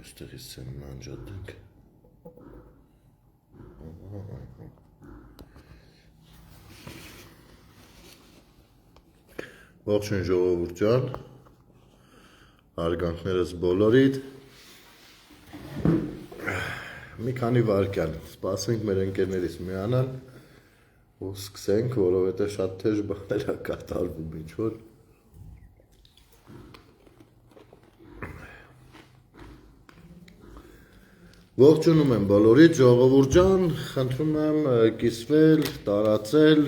Այստեղից են անջատենք։ Ողջույն ժողովուրդ ջան, հարգանքներս բոլորիդ։ Մի քանի վայրկյան սպասենք մեր ընկերներից միանան ու սկսենք, որովհետև շատ թեժ բաներ է կատարվում ինչ-որ։ Ողջունում եմ բոլորիդ, ժողովուրդ ջան, խնդրում եմ կիսվել, տարածել,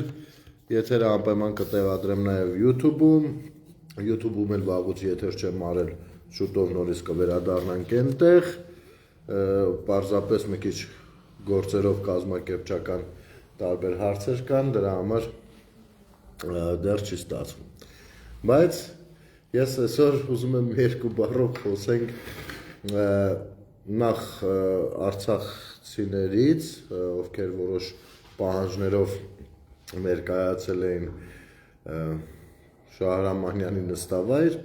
եթերը անպայման կտեղադրեմ նաև YouTube-ում էլ վաղուց եթեր չեմ արել, շուտով նորից կվերադառնանք այնտեղ, պարզապես մի քիչ գործերով կազմակերպչական տարբեր հարցեր կան, դրա համար դեռ չի ստացվում։ Բայց ես այսօր ուզում եմ երկու բառով խոսենք նախ արցախցիներից, ովքեր որոշ պահանջներով ներկայացել էին Շահրամանյանի նստավայր,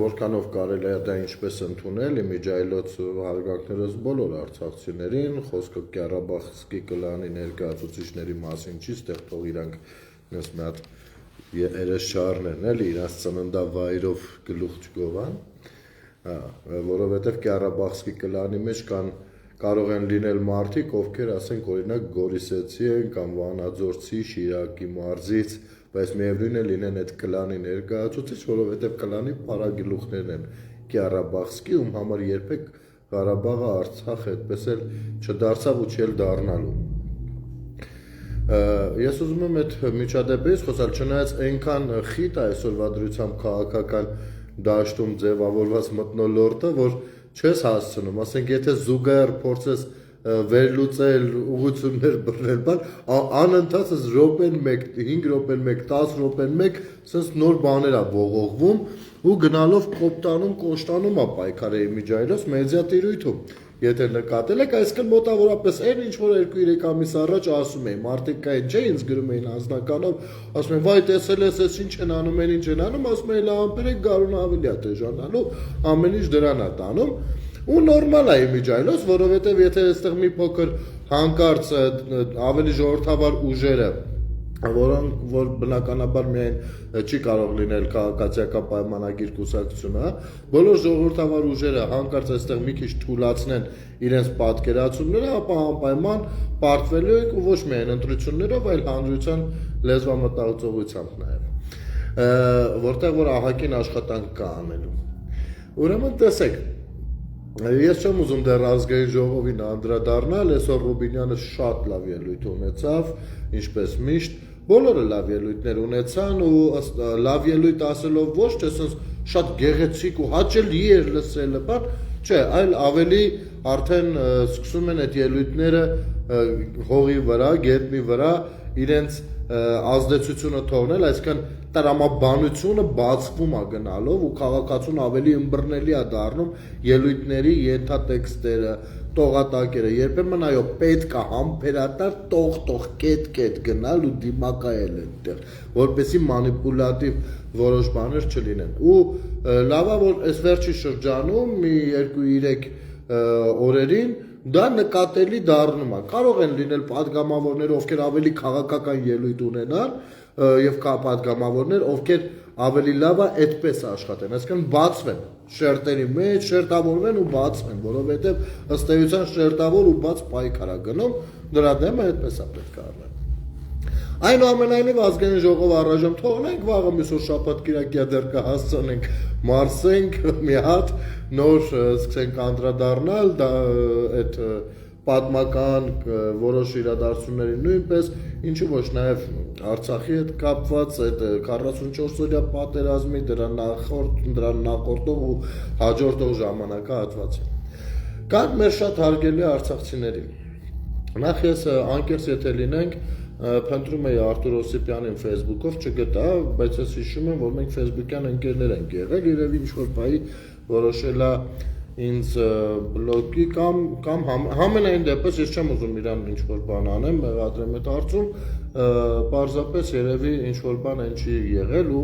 որքանով կարելի է դա ինչպես ընդունել, իմիջայլոց հարգանքներս բոլոր արցախցիներին, խոսքը Ղարաբաղի կլանի ներկայացուցիչների մասին չի, ստեղ թող իրանք նես մի հատ երես չառնեն, էլի իրանց ծննդավայրով գլուխ չգովան, որովհետև Ղարաբաղի կլանի մեջ կարող են լինել մարդիկ, ովքեր ասենք օրինակ Գորիսեցի են կամ Վանաձորցի, Շիրակի մարզից, բայց միևնույն է լինեն այդ կլանի ներկայացուցիչ, որովհետև կլանի փարագլուխներն են Ղարաբաղի, ում համար երբեք Ղարաբաղը Արցախը այդպես էլ չդարձավ ու չի դառնալու։ Ես ուզում եմ այդ միջադեպից խոսալ, չնայած այնքան խիտ է այսօրվա դրությամբ քաղաքական դաշտում ձևավորված մթնոլորտը, որ չես հասցնում, ասենք եթե զուգահեռ փորձես վերլուծել, ուղղություններ բռնել, բան, անընդհատ րոպեն 1, 5 րոպեն 1, 10 րոպեն 1, ասես նոր բաներ է ողողվում ու գնալով կոպտանում, կոշտանում է պայքարի իմիջայլոց մեդիա տիրույթում։ Եթե նկատել եք, այսքան մոտավորապես այն ինչ որ 2-3 ամիս առաջ ասում էին, մարդիկ կային չէ, ինձ գրում էին անձնականով, ասում են, վայ, տեսել ես, այս ինչ են անում, այն ինչ են անում, ասում են, լամպերեք գարուն ավելի է դեժանալու, ամեն ինչ դրան է տանում, ու նորմալ է իմիջայլոց, որովհետև եթե այստեղ մի փոքր հանկարծ ավելի ժողովրդավար ուժերը, որոնք որ բնականաբար միայն չի կարող լինել քաղաքացիական պայմանագիր կուսակցությունը, բոլոր ժողովրդավար ուժերը հանկարծ այստեղ մի քիչ թուլացնեն իրենց պատկերացումները, ապա անպայման պարտվելու եք ու ոչ միայն ընտրություններով, այլ հանրության լեզվամտածողությամբ նաև, որտեղ որ ահագին աշխատանք կա անելու։ Ուրեմն տեսեք, ես չեմ ուզում դեռ ազգային ժողովին անդրադառնալ, այսօր Ռուբինյանը շատ լավ ելույթ ունեցավ, ինչպես միշտ, բոլորը լավ ելույթներ ունեցան ու լավ ելույթ ասելով ոչ թե ասես շատ գեղեցիկ ու հաճելի էր լսելը, բան, չէ, այլ ավելի արդեն սկսում են այդ ելույթները հողի վրա, գետնի վրա իրենց ազդեցությունը թողնել, այսինքն տրամաբանությունը բացվում է գնալով ու քաղաքացուն ավելի ըմբռնելի է դառնում ելույթների ենթատեքստերը, տողատակերը, երբեմն այո պետք է համբերատար տող կետ գնալ ու դիմակայել այդտեղ, որպեսզի մանիպուլատիվ որոշ բաներ չլինեն։ Ու լավ է որ այս վերջի շրջանում մի 2-3 օրերին դա նկատելի դառնում է։ Կարող են լինել падգամավորներ, ովքեր ավելի քաղաքական ելույթ ունենան եւ կա падգամավորներ, ովքեր ավելի լավ է այդպես աշխատեն, այսինքն բացվեն շերտերի մեջ, շերտավորվեն ու բացվեն, որովհետեւ ըստ էության շերտավոր ու բաց պայքար է գնում, դրա դեմը այդպես է պետք է առնել։ Այնուամենայնիվ ազգային ժողով առայժմ թողնենք, վաղը մյուսօր շաբաթ-կիրակի դեռ կհասցնենք մարսենք մի հատ նոր սկսենք անդրադառնալ այդ պատմական որոշ իրադարձությունների նույնպես, ինչու ոչ նաև Արցախի հետ կապված այդ 44-օրյա պատերազմի դրան նախորդող ու հաջորդող ժամանակահատվածի։ Կան մեր շատ հարգելի արցախցիներին։ Նախ ես անկեղծ եթե լինենք, փնտրում էի Արտուր Օսիպյանին Facebook-ով չգտա, բայց ես հիշում եմ, որ մենք Facebook-յան ընկերներ ենք եղել, երևի ինչ-որ բայի որոշել է ինձ բլոկի կամ համենայն դեպս ես չեմ ուզում իրան ինչ-որ բան անեմ, մեղադրեմ այդ հարցում, պարզապես երևի ինչ-որ բան այն չի եղել ու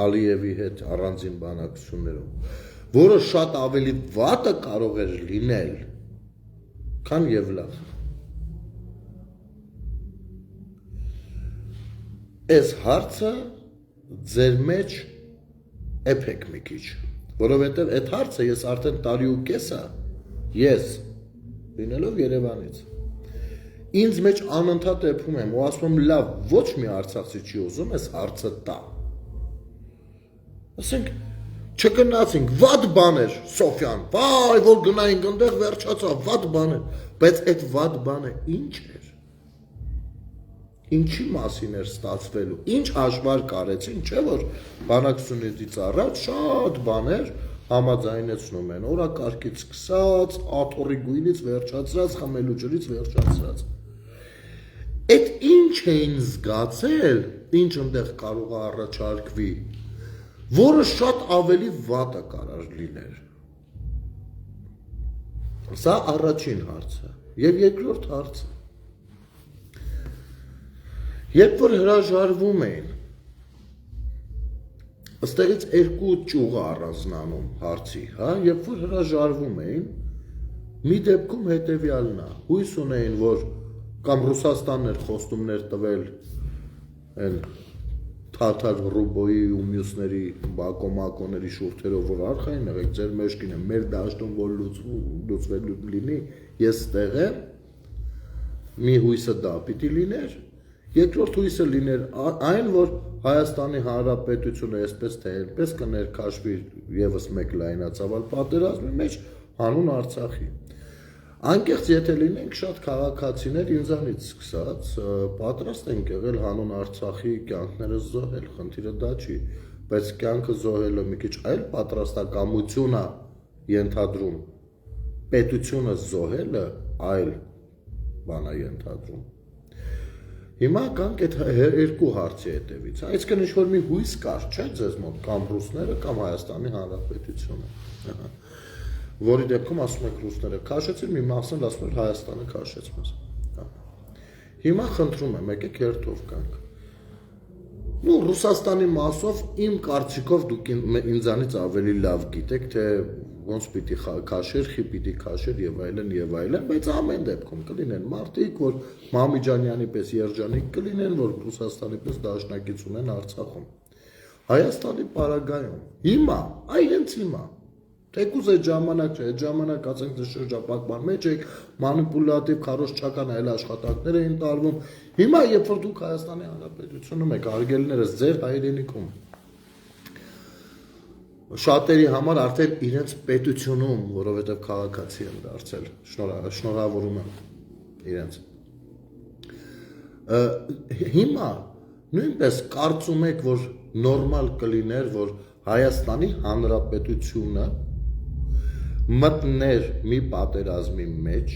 Ալիևի հետ առանձին բանակցություններում, որը շատ ավելի վատը կարող էր լինել, քան Եվլախ։ Այս հարցը ձեր մեջ էփեք մի քիչ, որովհետև այդ հարցը ես արդեն տարի ու կեսա, ես լինելով Երևանից, ինձ մեջ անընդհատ էփում եմ ու ասում եմ լավ, ոչ մի արցախցի չի ուզում այս հարցը տա։ Ասենք չգնացինք, վատ բան էր Սոֆյան, վայ, որ գնայինք այնտեղ վերջացավ, վատ բան էր, բայց այդ վատ բանը ինչ էր։ Ինչի մասին էր ստացվելու, ինչ հաշվարկ արեցին, չէ՞ որ բանակցությունից առաջ շատ բաներ համաձայնեցնում են, օրակարգից սկսած, աթոռի գույնից վերջացրած, խմելու ջրից վերջացրած։ Այդ ինչ էին զգացել, ինչ այնտեղ կարող է առաջարկվի, որը շատ ավելի վատը կարող լիներ։ Սա առաջին հարցը, եւ երկրորդ հարցը։ Երբ որ հրաժարվում էին, ըստեղից երկու ճյուղ առանձնանում հարցի, հա, երբ որ հրաժարվում էին, մի դեպքում հետեւյալն է, հույս ունեին, որ կամ Ռուսաստանն էր խոստումներ տվել այն Թաթար Ռուբոյի ու մյուսների բակոմակոների շուրթերով, որ արխային եղեք, ձեր մեջքին է, մեր դաշտում որ լուծվելու լինի, ես ստեղ եմ, մի հույսը դա պիտի լիներ, երկրորդ հույսը լիներ այն, որ Հայաստանի Հանրապետությունը այսպես թե այնպես կներքաշվի ևս մեկ լայնածավալ պատերազմի մեջ հանուն Արցախի։ Անկեղծ եթե լինենք շատ քաղաքացիներ ինձանից սկսած, պատրաստ ենք եղել հանուն Արցախի կյանքները զոհել, խնդիրը դա չի, բայց կյանքը զոհելը մի քիչ այլ պատրաստակամություն է ենթադրում, պետությունը զոհելը այլ բան է ենթադրում։ Հիմա կանք այդ երկու հարցի հետևից, այսինքն ինչ-որ մի հույս կար, չէ՞ ձեզ մոտ, կամ ռուսները, կամ Հայաստանի Հանրապետությունը, որի դեպքում ասում եք ռուսները քաշեցին, մի մասն ասում են Հայաստանը քաշեց մեզ։ Հիմա խնդրում եմ, եկեք հերթով կանք։ Ну, Ռուսաստանի մասով իմ կարծիքով դուք ինձանից ավելի լավ գիտեք, թե ոնց պիտի քաշեր, խի պիտի քաշեր եւ այլն, բայց ամեն դեպքում կլինեն մարդիկ, որ Մամիջանյանի պես երջանիկ կլինեն, որ Ռուսաստանի պես դաշնակից ունեն Արցախում։ Հայաստանի պարագայում հիմա, այլենց հիմա, թեկուզ այդ ժամանակ չէ, այդ ժամանակ ասենք դե շրջապատման մեջ եք, մանիպուլատիվ քարոզչական այլ աշխատանքներ էին տարվում։ Հիմա երբ որ դուք Հայաստանի Հանրապետությունում եք, արգելներս ձեր հայրենիքում, շատերի համար արդեն իրենց պետությունում, որովհետև քաղաքացի են դարձել, շնորհավորում եմ իրենց։ Հիմա նույնպես կարծում եք, որ նորմալ կլիներ, որ Հայաստանի Հանրապետությունը մտներ մի պատերազմի մեջ,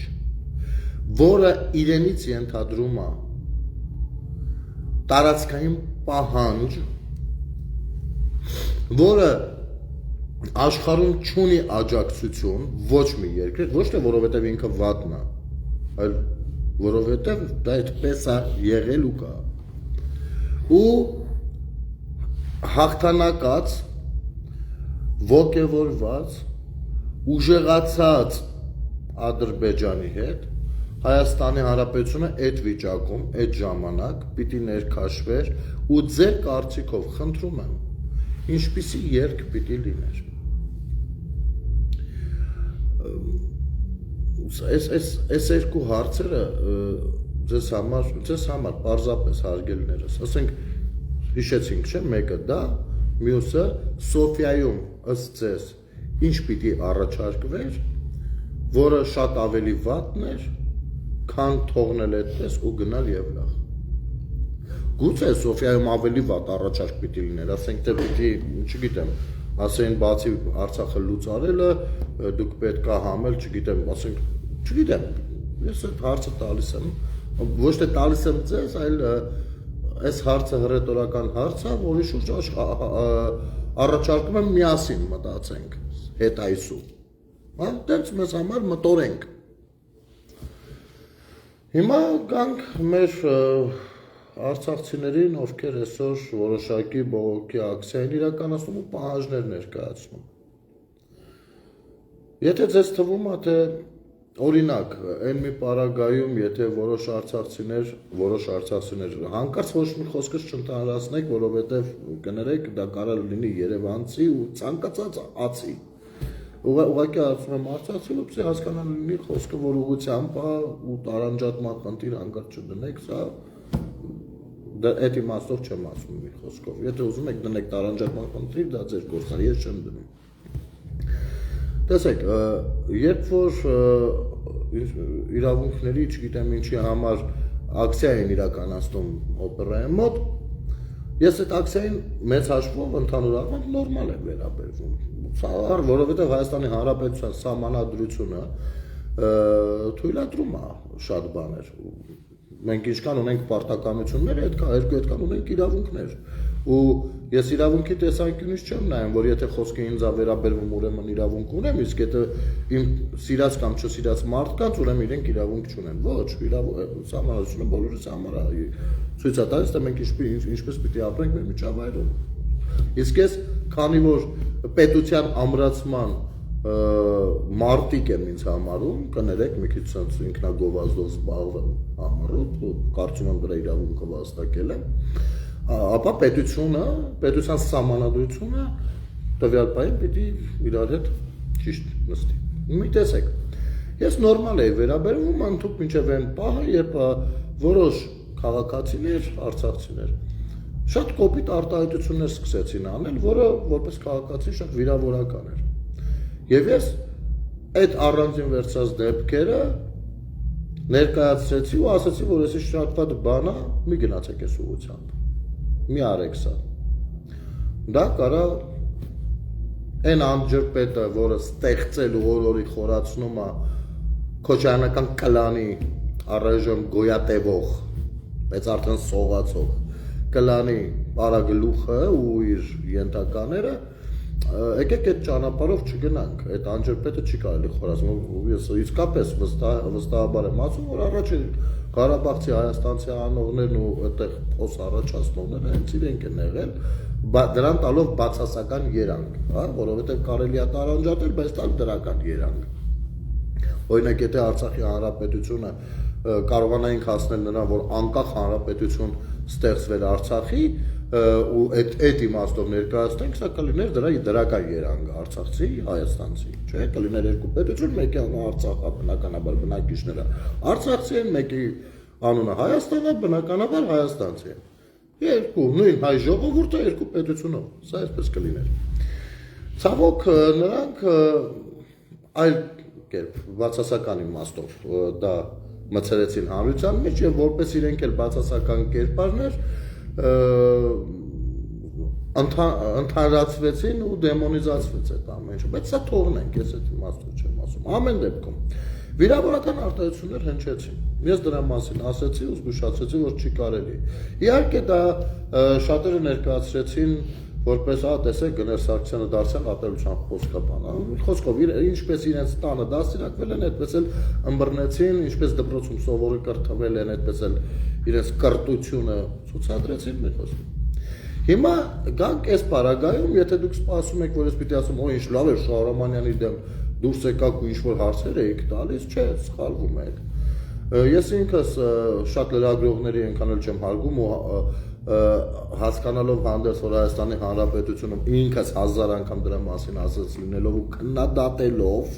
որը իրենից ենթադրում է տարածքային պահանջ, որը աշխարհում չունի աջակցություն ոչ մի երկրի, ոչ թե որովհետև ինքը վատն է, այլ որովհետև դա այդպես է եղել ու կա։ Ու հաղթանակած, ոգևորված, ուժեղացած Ադրբեջանի հետ Հայաստանի Հանրապետությունը այդ վիճակում, այդ ժամանակ պիտի ներքաշվեր ու ձեր կարծիքով խնդրում եմ, ինչպիսի երկ պիտի լիներ։ Այս երկու հարցերը ձեզ համար պարզապես հարգելներս, ասենք հիշեցինք, չէ՞, մեկը դա, մյուսը Սոֆիայում ըստ ձեզ ինչ պիտի առաջարկվեր, որը շատ ավելի վատն էր, քան թողնել այդպես ու գնալ Եվլախ։ Գուցե Սոֆիայում ավելի վատ առաջարկ պիտի լիներ, ասենք թե պիտի, չգիտեմ, ասեն բացի Արցախը լուծարելը, դուք պետք է համել, չգիտեմ, ասենք, չգիտեմ, ես այդ հարցը տալիս եմ, ոչ թե տալիս եմ ձեզ, այլ այս հարցը հռետորական հարց է, որի շուրջ առաջարկում եմ միասին մտածենք, հետ այսու, դենց մեզ համար մտորենք։ Հիմա գանք մեր արցախցիներին, ովքեր այսօր որոշակի բողոքի ակցիա են իրականացնում ու պահանջներ ներկայացնում։ Եթե ձեզ թվում է, թե օրինակ, այն մի պարագայում, եթե որոշ արցախցիներ հանկարծ ոչ մի խոսքս չընդհանրացնեք, որովհետև կներեք, դա կարող լինի երևանցի ու ցանկացած ացի։ Ուղղակի ասում եմ արցախցի, որպեսզի հասկանան լինի խոսքը, որ ուղղությամբ է ու տարանջատման խնդիր հանկարծ չդնեք, սա այդ իմաստով չեմ ասում մի խոսքով։ Եթե ուզում եք դնեք տարանջատման խնդիր, դա ձեր գործն է, ես չեմ դնում։ Տեսեք, երբ որ իրավունքների, չգիտեմ ինչի համար ակցիա են իրականացնում օպերայի մոտ, ես այդ ակցիային մեծ հաշվով ընդհանուր առմամբ նորմալ եմ վերաբերվում, որովհետև Հայաստանի Հանրապետության սահմանադրությունը թույլատրում է շատ բաներ։ Մենք ինչքան ունենք պարտականություններ, այդքան ունենք իրավունքներ։ Ու ես իրավունքի տեսանկյունից չեմ նայում, որ եթե խոսքը ինձ է վերաբերվում, ուրեմն իրավունք ունեմ, իսկ եթե իմ սիրած կամ չսիրած մարդկանց, ուրեմն իրենք իրավունք չունեն։ Ոչ, սահմանադրությունը բոլորիս համար է ցույց է տալիս, թե մենք ինչպես պիտի ապրենք մեր միջավայրում։ Իսկ ես, քանի որ պետության ամրացման մարտիկ եմ ինձ համարում, կներեք մի քիչ ցած ինքնագովազդով զբաղվեմ համառոտ, կարծում եմ դրա իրավունքը վաստակել եմ, ապա պետության սահմանադրությունը տվյալ պահին պիտի իրար հետ ճիշտ նստի։ Մի տեսեք, ես նորմալ եմ վերաբերվում ընդհանուր մինչև այն պահը, երբ որոշ քաղաքացիներ, արցախցիներ շատ կոպիտ արտահայտություններ սկսեցին անել, որը որպես քաղաքացի շատ վիրավորական էր։ Եվ ես այդ առանձին վերցած դեպքերը ներկայացրեցի ու ասացի, որ այսի շատ վատ բան է, մի գնացեք այս ուղղությամբ, մի արեք սա։ Դա կարա այն անջրպետը, որը ստեղծել ու օրորի խորացնում է քոչայանական կլանի առայժմ գոյատևող, բայց արդեն սողացող կլանի պարագլուխը ու իր ենթակաները, եկեք այդ ճանապարհով չգնանք, այդ անջրպետը չի կարելի խորացնել։ Ես իսկապես վստահաբար եմ ասում, որ առաջին Ղարաբաղցի հայաստանցի անողներն ու այդտեղ փոս առաջացնողները հենց իրենք են եղել, դրան տալով բացասական երանգ, որովհետև կարելի է տարանջատել, բայց տալ դրական երանգ։ Օրինակ, եթե Արցախի հանրապետությունը կարողանայինք հասնել նրան, որ անկախ հանրապետություն ստեղծվել Արցախի ու այդ իմաստով ներկայացնենք, սա կլիներ դրա դրական երանգ արցախցի, հայաստանցի, չէ՞, կլիներ երկու պետություն, մեկի անունը Արցախ է, բնականաբար բնակիչները արցախցի են, մեկի անունը Հայաստան է, բնականաբար հայաստանցի են։ Երկու նույն հայ ժողովուրդը երկու պետությունով, սա այսպես կլիներ։ Ցավոք նրանք այլ կերպ բացասական իմաստով դա մցրեցին հանրության մեջ եւ որպես իրենք էլ բացասական կերպարներ ընդհանրացվեցին ու դեմոնիզացվեց այդ ամենը, բայց սա թողնենք, ես այդ իմաստով չեմ ասում։ Ամեն դեպքում վիրավորական արտահայտություններ հնչեցին։ Ես դրա մասին ասեցի ու զգուշացրեցի, որ չի կարելի։ Իհարկե դա շատերը ներկայացրեցին որպես տեսեք Գներ Սարգսյանը դարձյալ ատելության խոսքաբան, խոսքով ինչպես իրենց տանը դաստիարակվել են, այդպես էլ ըմբռնեցին, ինչպես դպրոցում սովորի կրթվել են, այդպես էլ իրենց կրտությունը ցուցադրեցին մի խոսքով։ Հիմա գանք այս պարագայում, եթե դուք սպասում եք, որ ես պիտի ասում, օ ինչ լավ է Շահրամանյանի դեմ դուրս եկաք ու ինչ-որ հարցեր եք տալիս, չէ, սխալվում եք։ Ես ինքս շատ լրագրողների այնքան էլ չեմ հարգում ու հասկանալով հանդերձ որ Հայաստանի Հանրապետությունում ինքս 1000 անգամ դրա մասին ասած լինելով ու քննադատելով,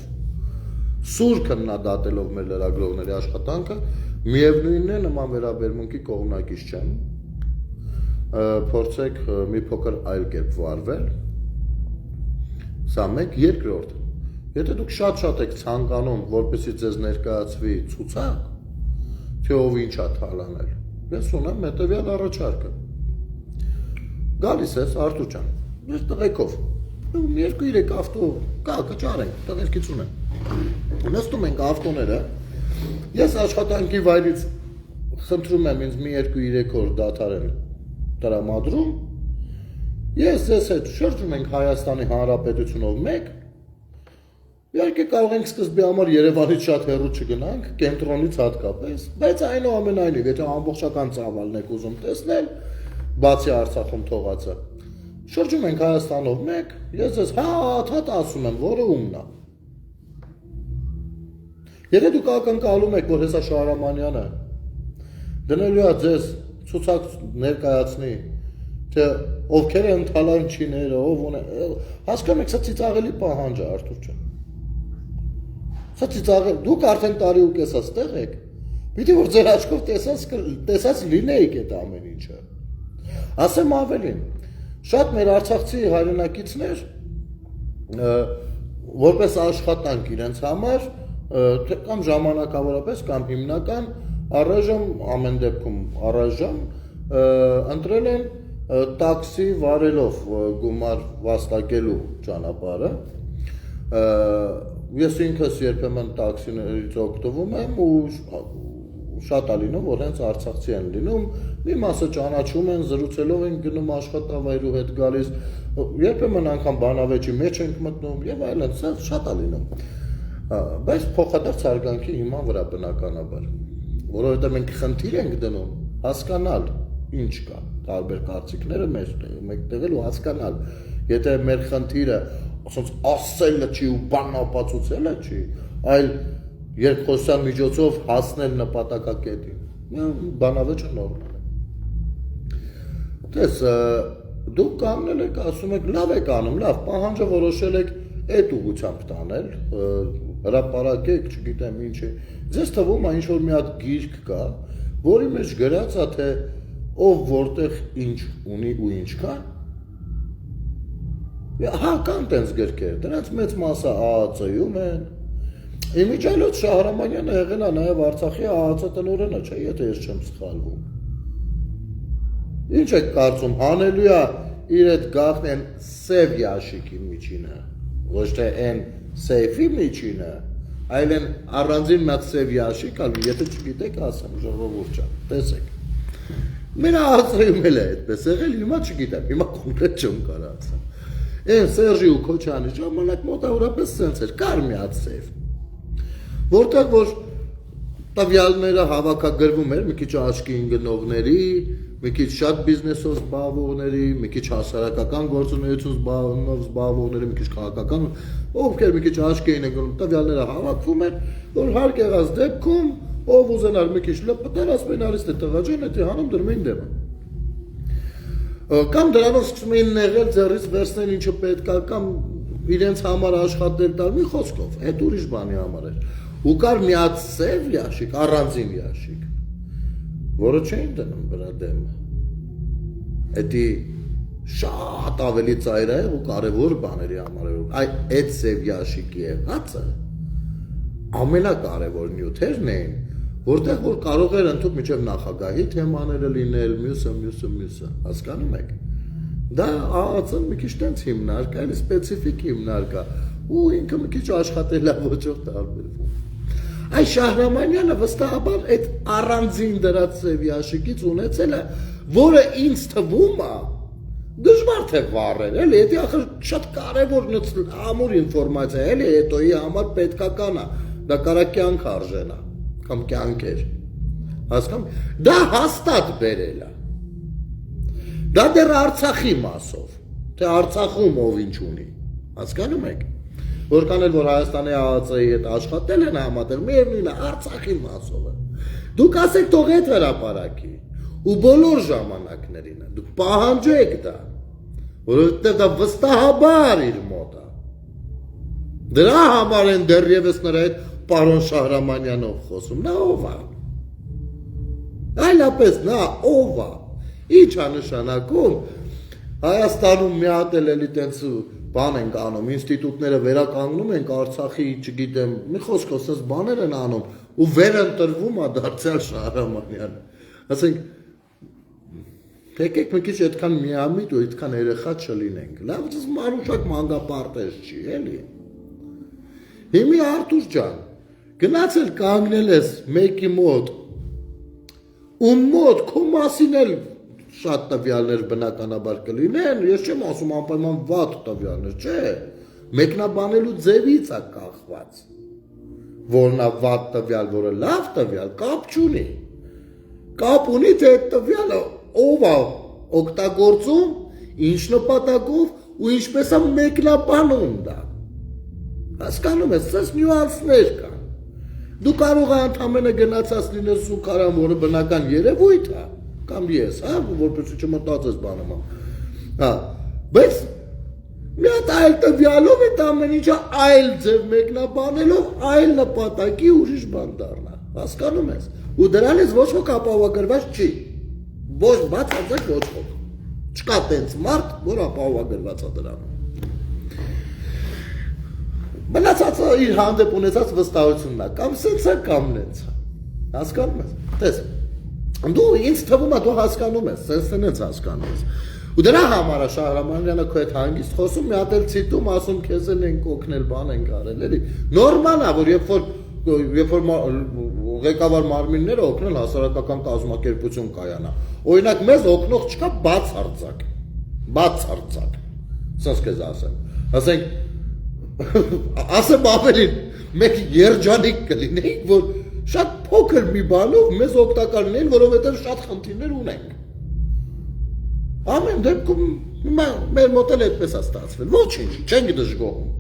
սուր քննադատելով մեր լրագրողների աշխատանքը, միևնույնն է նման վերաբերմունքի կողմնակից չեմ։ Փորձեք մի փոքր այլ կերպ վարվել։ Սա մեկ, երկրորդ։ Եթե դուք շատ եք ցանկանում, որպեսզի ձեզ ներկայացվի ցուցակ, թե ով ինչ է թալանել, ես ունեմ հետևյալ առաջարկը։ Գալիս ես Արթուր ջան, ես տղեկով, 2-3 ավտո, կճարենք, տղերքից ունեմ։ Նստում ենք ավտոները, ես աշխատանքի վայրից խնդրում եմ ինձ մի 2-3 օր դադարել տրամադրում, ես ձեզ հետ շրջում ենք Հայաստանի Հանրապետությունով մեկ, Իհարկե կարող ենք սկզբի համար Երևանից շատ հեռու չգնանք, կենտրոնից հատկապես, բայց այնուամենայնիվ, եթե ամբողջական ծավալն եք ուզում տեսնել, բացի Արցախում թողածը, շրջում ենք Հայաստանով մեկ, ես ձեզ հատ ասում եմ, որը ումն է։ Եթե դուք ակնկալում եք, որ հեսա Շահրամանյանը դնելու է ձեզ ցուցակ ներկայացնի, թե ովքեր են թալանչիները, ով ունե, հասկանում եք, սա ծիծաղելի պահանջ է, Արթուր ջան։ Սա ծիծաղել, դուք արդեն տարի ու կես այստեղ եք, պիտի որ ձեր աչքով տեսած լինեիք այդ ամեն ինչը։ Ասեմ ավելին, շատ մեր արցախցի հայրենակիցներ, որպես աշխատանք իրենց համար, կամ ժամանակավորապես, կամ հիմնական, առայժմ ամեն դեպքում առայժմ ընտրել են տաքսի վարելով գումար վաստակելու ճանապարհը։ Ես ինքս երբեմն տաքսիներից օգտվում եմ ու շատ է լինում, որ հենց արցախցի են լինում, մի մասը ճանաչում են, զրուցելով են գնում աշխատավայրու հետ գալիս, երբեմն անգամ բանավեճի մեջ ենք մտնում եւ այլն, սա շատ է լինում։ Բայց փոխադարձ հարգանքի հիման վրա բնականաբար, որովհետեւ մենք խնդիր ենք դնում հասկանալ ինչ կա, տարբեր կարծիքները մեկտեղել ու հասկանալ, եթե մեր խնդիրը ասած ասելը չի ու բան ապացուցելը չի, այլ երկխոսության միջոցով հասնել նպատակակետին։ Բանավեճը նորմալ է։ Տես, դուք կանգնել եք, ասում եք, լավ եք անում, լավ, պահանջը որոշել եք այդ ուղղությամբ տանել, հրապարակեք, չգիտեմ ինչ է։ Ձեզ թվում է ինչ-որ մի հատ գիրք կա, որի մեջ գրած է, թե ով որտեղ ինչ ունի ու ինչ կա։ Հա, կան տենց գրքեր, դրանց մեծ մասը ԱԱԾ-ում են։ Իմիջիայլոց Շահրամանյանը եղել է նաև Արցախի ԱԱԾ տնօրենը, չէ, եթե ես չեմ սխալվում։ Ինչ եք կարծում, հանելու է իր այդ գաղտնի են սև ящիկի միջինը, ոչ թե այն սեյֆի միջինը, այլ են առանձին մի հատ սև ящիկ, եթե չգիտեք, ասեմ, ժողովուրդ ջան, տեսեք։ Մեր ԱԱԾ-ում էլ է այդպես եղել, հիմա չգիտեմ, հիմա կոնկրետ չեմ կարող ասեմ։ Այն Սերժի ու Քոչյանի ժամանակ մոտավորապես սենց էր, կար մի հատ սև, որտեղ որ տվյալները հավաքագրվում էր մի քիչ աչքի ընկնողների, մի քիչ շատ բիզնեսով զբաղվողների, մի քիչ հասարակական գործունեությունով զբաղվողների, մի քիչ քաղաքական, ովքեր մի քիչ աչքի էին ընկնում, տվյալները հավաքվում են, որ հարկ եղած դեպքում ով ուզենար մի քիչ լպտել, ասում են արիստ է տղա ջան, եթե հանում դրում էին դեմը։ Կամ դրանով սկսում էին նեղել, ձեռից վերցնել ինչը պետք է, կամ իրենց համար աշխատել տալ, մի խոսքով, այդ ուրիշ բանի համար էր։ Ու կար մի հատ սև ящик, առանձին ящик, որը չէին դնում վրա դեմը։ Էդի շատ ավելի ծայրահեղ ու կարևոր բաների համար էր։ Այդ սև ящикի եղածը ամենակարևոր նյութերն էին, որտեղ որ կարող էր ընդհանուր միջև նախագահի թեմաները լինել, մյուսը, հասկանում եք։ Դա ԱԱԾ-ն մի քիչ տենց հիմնարկ է, այլ սպეციფიկ հիմնարկ է, ու ինքը մի քիչ աշխատելավոճով տարբերվում։ Այս Շահրամանյանը վստահաբար այդ առանձին դրած սև ящикից ունեցել է, որը ինձ թվում է դժվար թե վառել, էլի, դա ախր շատ կարևոր ամուր ինֆորմացիա է, էլի, հետոյի համար պետքական է, դա կարա կյանք արժենա, կամ կյանքեր, հասկանում, դա հաստատ բերել է, դա դեռ Արցախի մասով, թե Արցախում ով ինչ ունի, հասկանում եք, որքան էլ որ Հայաստանի ԱԱԾ-ի հետ աշխատել են համատեղ, միևնույն է Արցախի մասով է, դուք ասեք թող այդ հրապարակի, ու բոլոր ժամանակներին է, դուք պահանջեք դա, որովհետև դա վստահաբար իր մոտ է, դրա համար են դեռևս նրա հետ պարոն Շահրամանյանով խոսում, նա ով է, այլապես նա ով է, ինչ է նշանակում, Հայաստանում մի հատ էլի տենց բան ենք անում, ինստիտուտները վերականգնում ենք Արցախի, չգիտեմ, մի խոսքով սենց բաներ են անում, ու վերընտրվում է դարձյալ Շահրամանյանը, ասենք, եկեք մի քիչ այդքան միամիտ ու այդքան երեխա չլինենք, լավ ձեզ մանուշակ մանգապարտեզ չի, էլի, հիմի Արթուր ջան, գնացել կանգնել ես մեկի մոտ, ում մոտ քո մասին էլ շատ տվյալներ բնականաբար կլինեն, ես չեմ ասում անպայման վատ տվյալներ, չէ, Մեկնաբանելու ձևից է կախված։ Որն է վատ տվյալ, որը լավ տվյալ, կապ չունի։ Կապ ունի, թե այդ տվյալը ով է օգտագործում, ինչ նպատակով ու ինչպես է մեկնաբանում դա։ Հասկանում ես, սենց նյուանսներ կան։ Դու կարող ես ընդամենը գնացած լինես սուկարան, որը բնական երևույթ է, կամ ես, հա, որպես չմտածես բանում եմ։ Հա, բայց մի հատ այլ տվյալով այդ ամեն ինչը այլ ձև մեկնաբանելով այլ նպատակի ուրիշ բան դառնա։ Հասկանում ես։ Ու դրանից ոչ ոք ապահովագրված չի։ Ոչ բացարձակ ոչ ոք։ Չկա տենց մարդ, որ ապահովագրված է դրանում։ Մնացածը իր հանդեպ ունեցած վստահությունն է, կամ սենց է, կամ նենց է։ Հասկանում ես։ Տես։ Դու ինձ թվում է դու հասկանում ես, սենց հասկանում ես։ Ու դրա համար է Շահրամանյանը քո հետ հանգիստ խոսում, մի հատ էլ ցիտում, ասում քեզ էլ ենք օգնել, բան ենք արել, էլի։ Նորմալ է, որ երբ որ ղեկավար մարմինները օգնել հասարակական կազմակերպություն կայանա։ Օրինակ մեզ օգնող չկա բացարձակ։ Բացարձակ։ Սենց քեզ ասեմ։ Ասեմ ավելին, մեկ երջանիկ կլինեինք, որ շատ փոքր մի բանով մեզ օգտակար լինեն, որովհետև շատ խնդիրներ ունենք։ Ամեն դեպքում մեր մոտ էլ այդպես է ստացվել, ոչինչ, չենք դժգոհում։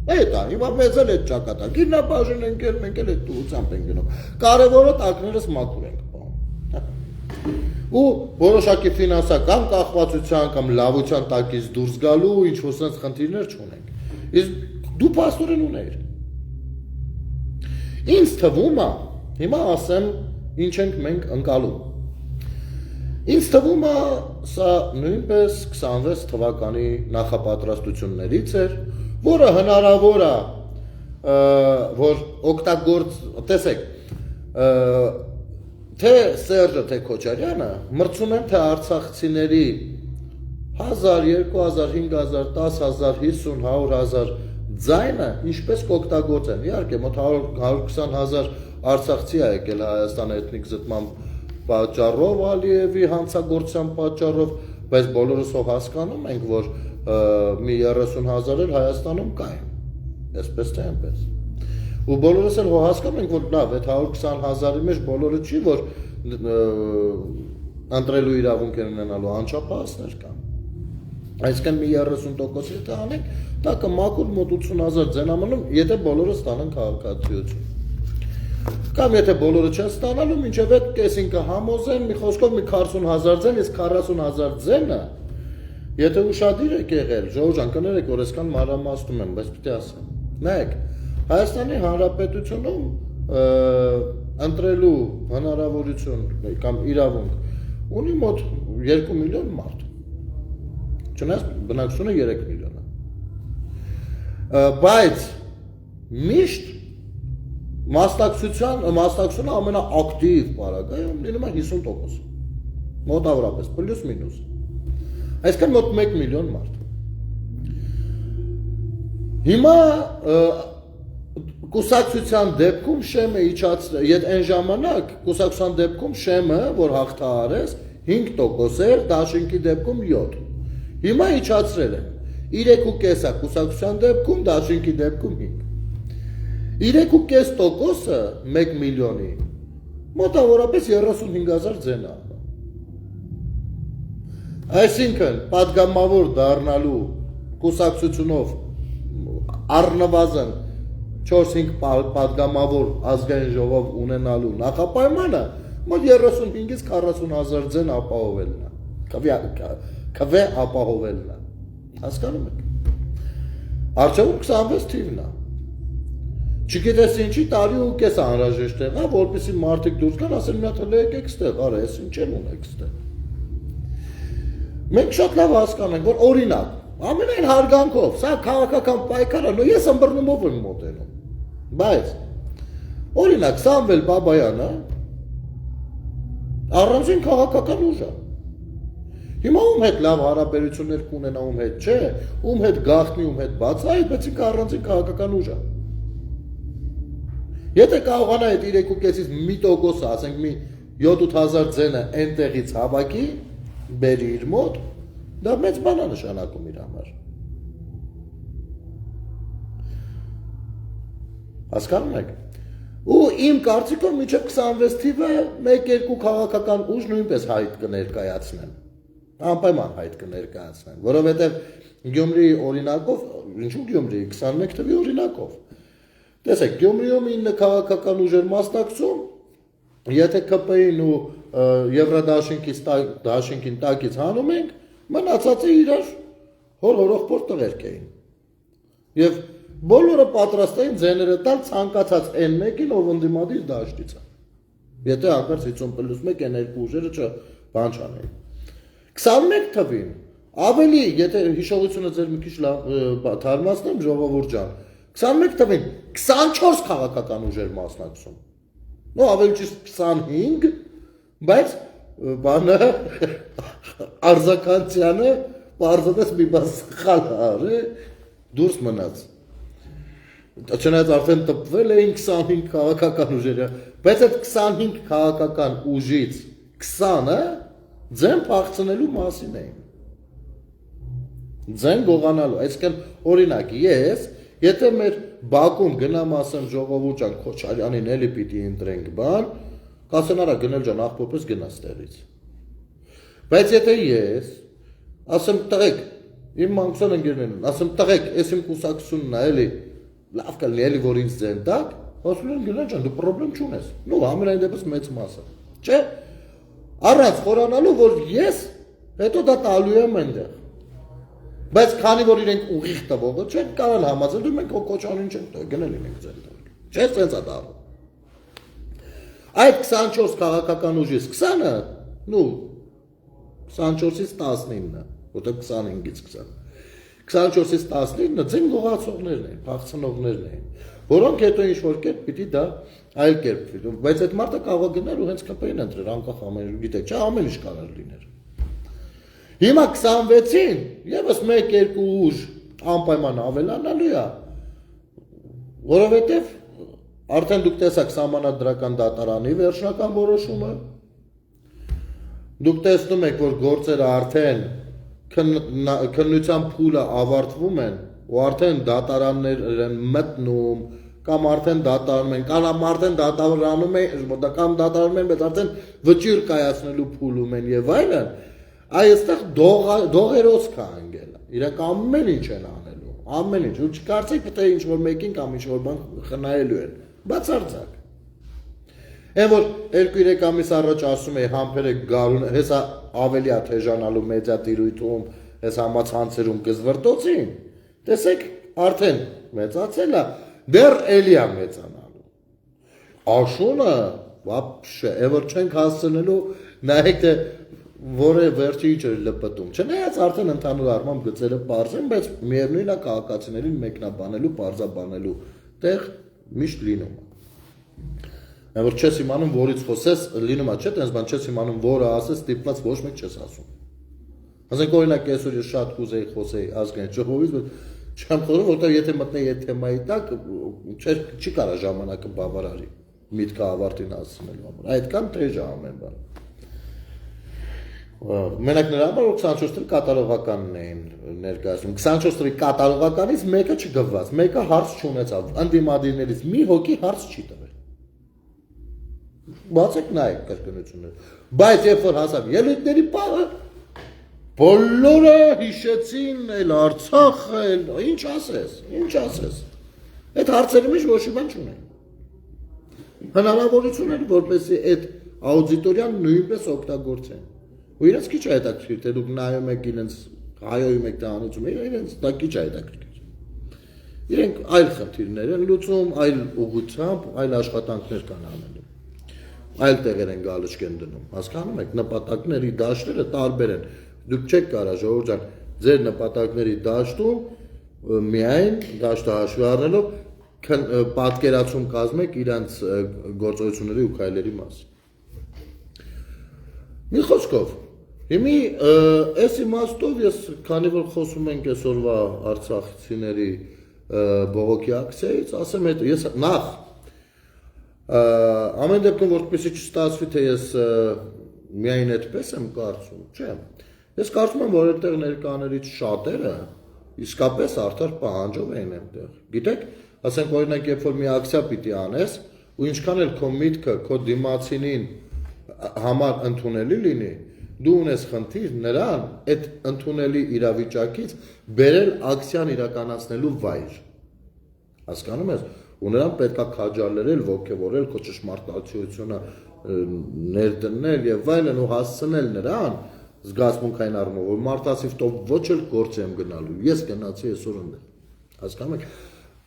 Այդ է, հիմա մեզ էլ այդ ճակատագիրն է բաժին ենք էլ, մենք էլ այդ ուղղությամբ ենք գնում։ Կարևորը տակներս մաքուր ենք պահում։ Ու որոշակի ֆինանսական կախվածության կամ լավության տակից դուրս գալու ինչ-որ սենց խնդիրներ չունենք։ Իսկ դու փաստորեն ունեիր։ Ինձ թվում է, հիմա ասեմ, ինչ ենք մենք ընկալում։ Ինձ թվում է, սա նույնպես 26 թվականի նախապատրաստություններից էր, որը հնարավոր է, որ տեսեք, թե Սերժը, թե Քոչարյանը մրցում են, թե արցախցիների 1000, 2000, 5000, 10000, 50, 100,000 ձայնը ինչպես կօգտագործեն։ Իհարկե, մոտ 120,000 արցախցի է եկել Հայաստան էթնիկ զտման պատճառով, Ալիևի հանցագործության պատճառով, բայց բոլորս հասկանում ենք, որ մի 30,000 էլ Հայաստանում կային, այսպես թե այնպես։ Ու բոլորս էլ հասկանում ենք, որ լավ, այդ 120,000-ի մեջ բոլորը չի, որ ընտրելու իրավունք են ունենալու, անչափահասներ կան։ Այսինքն մի 30% եթե անենք, դա կմաքուր մոտ 80,000 ձենամնում, եթե բոլորը ստանան քաղաքացիություն։ Կամ եթե բոլորը չեն ստանալու, մինչև այդ կեսին կհամոզեն, մի խոսքով մի 40,000 ձեն, իսկ 40,000 ձենը, եթե ուշադիր եք եղել, Ժողովուրդ ջան, կներեք, որ այսքան մանրամասնում եմ, բայց պիտի ասեմ։ Նայեք, Հայաստանի Հանրապետությունում ընտրելու հնարավորություն կամ իրավունք ունի մոտ 2 միլիոն մարդ։ Չնայած բնակչությունը 3 միլիոն է։ Բայց միշտ մասնակցությունը ամենաակտիվ պարագայում լինում է 50%։ Մոտավորապես, պլյուս մինուս։ Այսինքն մոտ 1 միլիոն մարդ։ Հիմա կուսակցության դեպքում շեմը իջացրել, այն ժամանակ կուսակցության դեպքում շեմը, որ հաղթահարես, 5% էր, դաշինքի դեպքում 7%։ Հիմա իջացրել են։ 3.5% է կուսակցության դեպքում, դաշինքի դեպքում 5%։ 3.5%-ը 1 միլիոնի մոտավորապես 35,000 ձեն է։ Այսինքն, պատգամավոր դառնալու կուսակցությունով առնվազն 4-5 պատգամավոր ազգային ժողով ունենալու նախապայմանը մոտ 35-ից 40,000 ձեն ապահովելն է։ Քվե ապահովելն է։ Հասկանում եք։ Արդյունքում 26 թիվն է։ Չգիտես ինչի տարի ու կես անհրաժեշտ է, որպեսզի մարդիկ դուրս գան, ասեն մի հատ եկեք ստեղ, արա, ես ինչ եմ ունեք ստեղ։ Մենք շատ լավ հասկանում ենք, որ օրինակ, ամենայն հարգանքով, սա քաղաքական պայքար է, ես ըմբռնումով եմ մոտենում։ Բայց օրինակ Սամվել Բաբայանը առանձին քաղաքական ուժ է։ Հիմա ում հետ լավ հարաբերություններ կունենա, ում հետ չէ, ում հետ գաղտնի, ում հետ բացահայտ, բայց ինքը առանձին քաղաքական ուժ է։ Եթե կարողանա այդ 3.5-ից մի տոկոսը, ասենք մի 7-8,000 ձենը այնտեղից հավաքի, բերի իր մոտ, դա մեծ բան է նշանակում իր համար։ Հասկանում եք։ Ու իմ կարծիքով մինչև 26 թիվը 1-2 քաղաքական ուժ նույնպես հայտ կներկայացնեն։ Անպայման հայտ կներկայացնեն, որովհետև Գյումրիի օրինակով, ինչու Գյումրիի 21 թվի օրինակով։ Տեսեք, Գյումրիում 9 քաղաքական ուժեր մասնակցում, եթե ԿՊ-ին ու Եվրադաշինքին տակից հանում ենք, մնացածը իրար հորորոխպոր տղերք էին։ Եվ բոլորը պատրաստ էին ձեները տալ ցանկացած N1-ին, ով ընդդիմադիր դաշտից է։ Եթե հանկարծ 50+1 N2 ուժերը բան չանեին։ 21 թվին ավելի, եթե հիշողությունը ձեր մի քիչ թարմացնեմ, ժողովուրդ ջան, 21 թվին 24 քաղաքական ուժեր մասնակցում։ Նո ավելի ճիշտ 25, բայց բանը Արզականցյանը պարզապես մի բան սխալ արի դուրս մնաց։ Չնայած արդեն տպվել էին 25 քաղաքական ուժերը, բայց այդ 25 քաղաքական ուժից 20-ը ձեն փախցնելու մասին էին։ Ձեն գողանալու, այսինքն օրինակ ես, եթե մեր Բաքում գնամ ասեմ ժողովուրդ ջան Քոչարյանին էլի պիտի ընտրենք բան, կասեն արա գնել ջան աղբոպես գնաց տեղից։ Բայց եթե ես ասեմ տղեկ, իմ մանկության ընկերներն ասեմ տղեկ, ես իմ կուսակցությունն է էլի լավ կլինի էլի որ ինձ ձեն տակ, ասում են գնա ջան դու պրոբլեմ չունես։ Նո ամենայն դեպս մեծ մասը։ Չէ։ Առանց խորանալու որ ես հետո դա տալու եմ այնտեղ։ Բայց քանի որ իրենք ուղիղ տվողը չեն կարան համաձայնել, մենք Քոչարյանին չենք տա, գնել ենք ձեն տակ։ Չէ, սենց է դառնում։ Այդ 24 քաղաքական ուժից 20-ը, նու 24-ից 19-ը, որտեղ 25-ից 20։ 24-ից 19-ը ձեն գողացողներն են, փախցնողներն են, որոնք հետո ինչ-որ կերպ պիտի դա այլ կերպ լինի, բայց այդ մարդը կարող է գնել ու հենց ԿՊ-ին ընտրել, անկախ ամեն ինչ, գիտեք, չէ, ամեն ինչ կարող լիներ։ Հիմա 26-ին եւս 1-2 ուժ անպայման ավելանալու է, որովհետեւ արդեն դուք տեսաք սահմանադրական դատարանի վերջնական որոշումը, դուք տեսնում եք, որ գործերը արդեն քննության փուլը ավարտվում են ու արդեն դատարաններ են մտնում կամ արդեն դատարանում են, կամ արդեն դատարանում են, կամ դատարանում են, բայց արդեն վճիռ կայացնելու փուլում են եւ այլն, այստեղ դողերոց կա անգել։ Իրենք ամեն ինչ են անելու, ամեն ինչ։ Ու չկարծեք, թե ինչ որ մեկին կամ ինչ որ բան խնայելու են։ Բացարձակ։ Այն որ 2-3 ամիս առաջ ասում էի համբերը գարուն, հեսա ավելի է թեժանալու մեդիա տիրույթում, հես համացանցերում կզվրտոցին։ Տեսեք, արդեն մեծացել է, դեռ էլի է մեծանալու։ Աշունը, вообще, որ չենք հասցնելու, նայեք թե որը վերջի ինչ էր լպտում։ Չնայած արդեն ընդհանուր առմամբ գծերը པարզ են, բայց միևնույնն է քաղաքացիներին մեկնաբանելու, պարզաբանելու տեղ միշտ լինում է։ Որ չես իմանում որից խոսես, լինում է, չէ՞, տենց բան չես իմանում որը ասես, ստիպված ոչ մեկ չես ասում։ Ասենք օրինակ այսօր ես շատ կուզեի խոսեի ազգային ժողովից, բայց չեմ խորհում, որտեղ եթե մտնեի այդ թեմայի տակ, չի կարա ժամանակը բավարարի միտքը ավարտին հասցնելու համար։ Այդքան թեժ է ամեն բան։ Մենակ նրա համար որ 24 թվի կատարողականն էին ներկայացնում։ 24 թվի կատարողականից մեկը չգվված, մեկը հարց չունեցավ, ընդդիմադիրներից մի հոգի հարց չի տվել։ Բացեք նայեք կրկնությունները։ Բայց երբ որ հասավ ելույթների պահը, բոլորը հիշեցին այլ Արցախը, ինչ ասես։ Այդ հարցերի մեջ ոչ մի բան չունեն։ Հնարավորություն էր, որպեսզի այդ աուդիտորիան նույնպես օգտագործեն։ Ու իրենց քիչ է հետաքրքիր, թե դուք նայում եք իրենց հայոյում եք դա անցում, իրենց դա քիչ է հետաքրքիր։ Իրենք այլ խնդիրներ են լուծում, այլ ուղղությամբ, այլ աշխատանքներ կան անելու։ Այլ տեղեր են գալուչկեն դնում, հասկանում եք, նպատակների դաշտերը տարբեր են։ Դուք չեք կարող ժողովուրդ ջան, ձեր նպատակների դաշտում միայն դաշտը հաշվի առնելով պատկերացում կազմեք իրանց գործողությունների ու քայլերի մասին։ Մի խոսքով, հիմի այս իմաստով ես, քանի որ խոսում ենք այսօրվա արցախցիների բողոքի ակցիայից, ասեմ այդ ես նախ ամեն դեպքում որպեսզի չստացվի, թե ես միայն այդպես եմ կարծում, չէ։ Ես կարծում եմ, որ այդտեղ ներկաներից շատերը իսկապես արդար պահանջով էին այնտեղ։ Գիտեք, ասենք օրինակ երբ որ մի ակցիա պիտի անես ու ինչքան էլ քո միտքը քո դիմացինին համար ընդունելի լինի դու ունես խնդիր նրան այդ ընդունելի իրավիճակից բերել ակցիան իրականացնելու վայր հասկանում ես ու նրան պետք է քաջալերել ողջևորել քո ճշմարտացիությունը ներդնել եւ այլն ու հասցնել նրան զգացմունքային առումով որ մարդասիրտով ոչ էլ գործ եմ գնալու ես գնացի այսօր ընդ հասկանում եք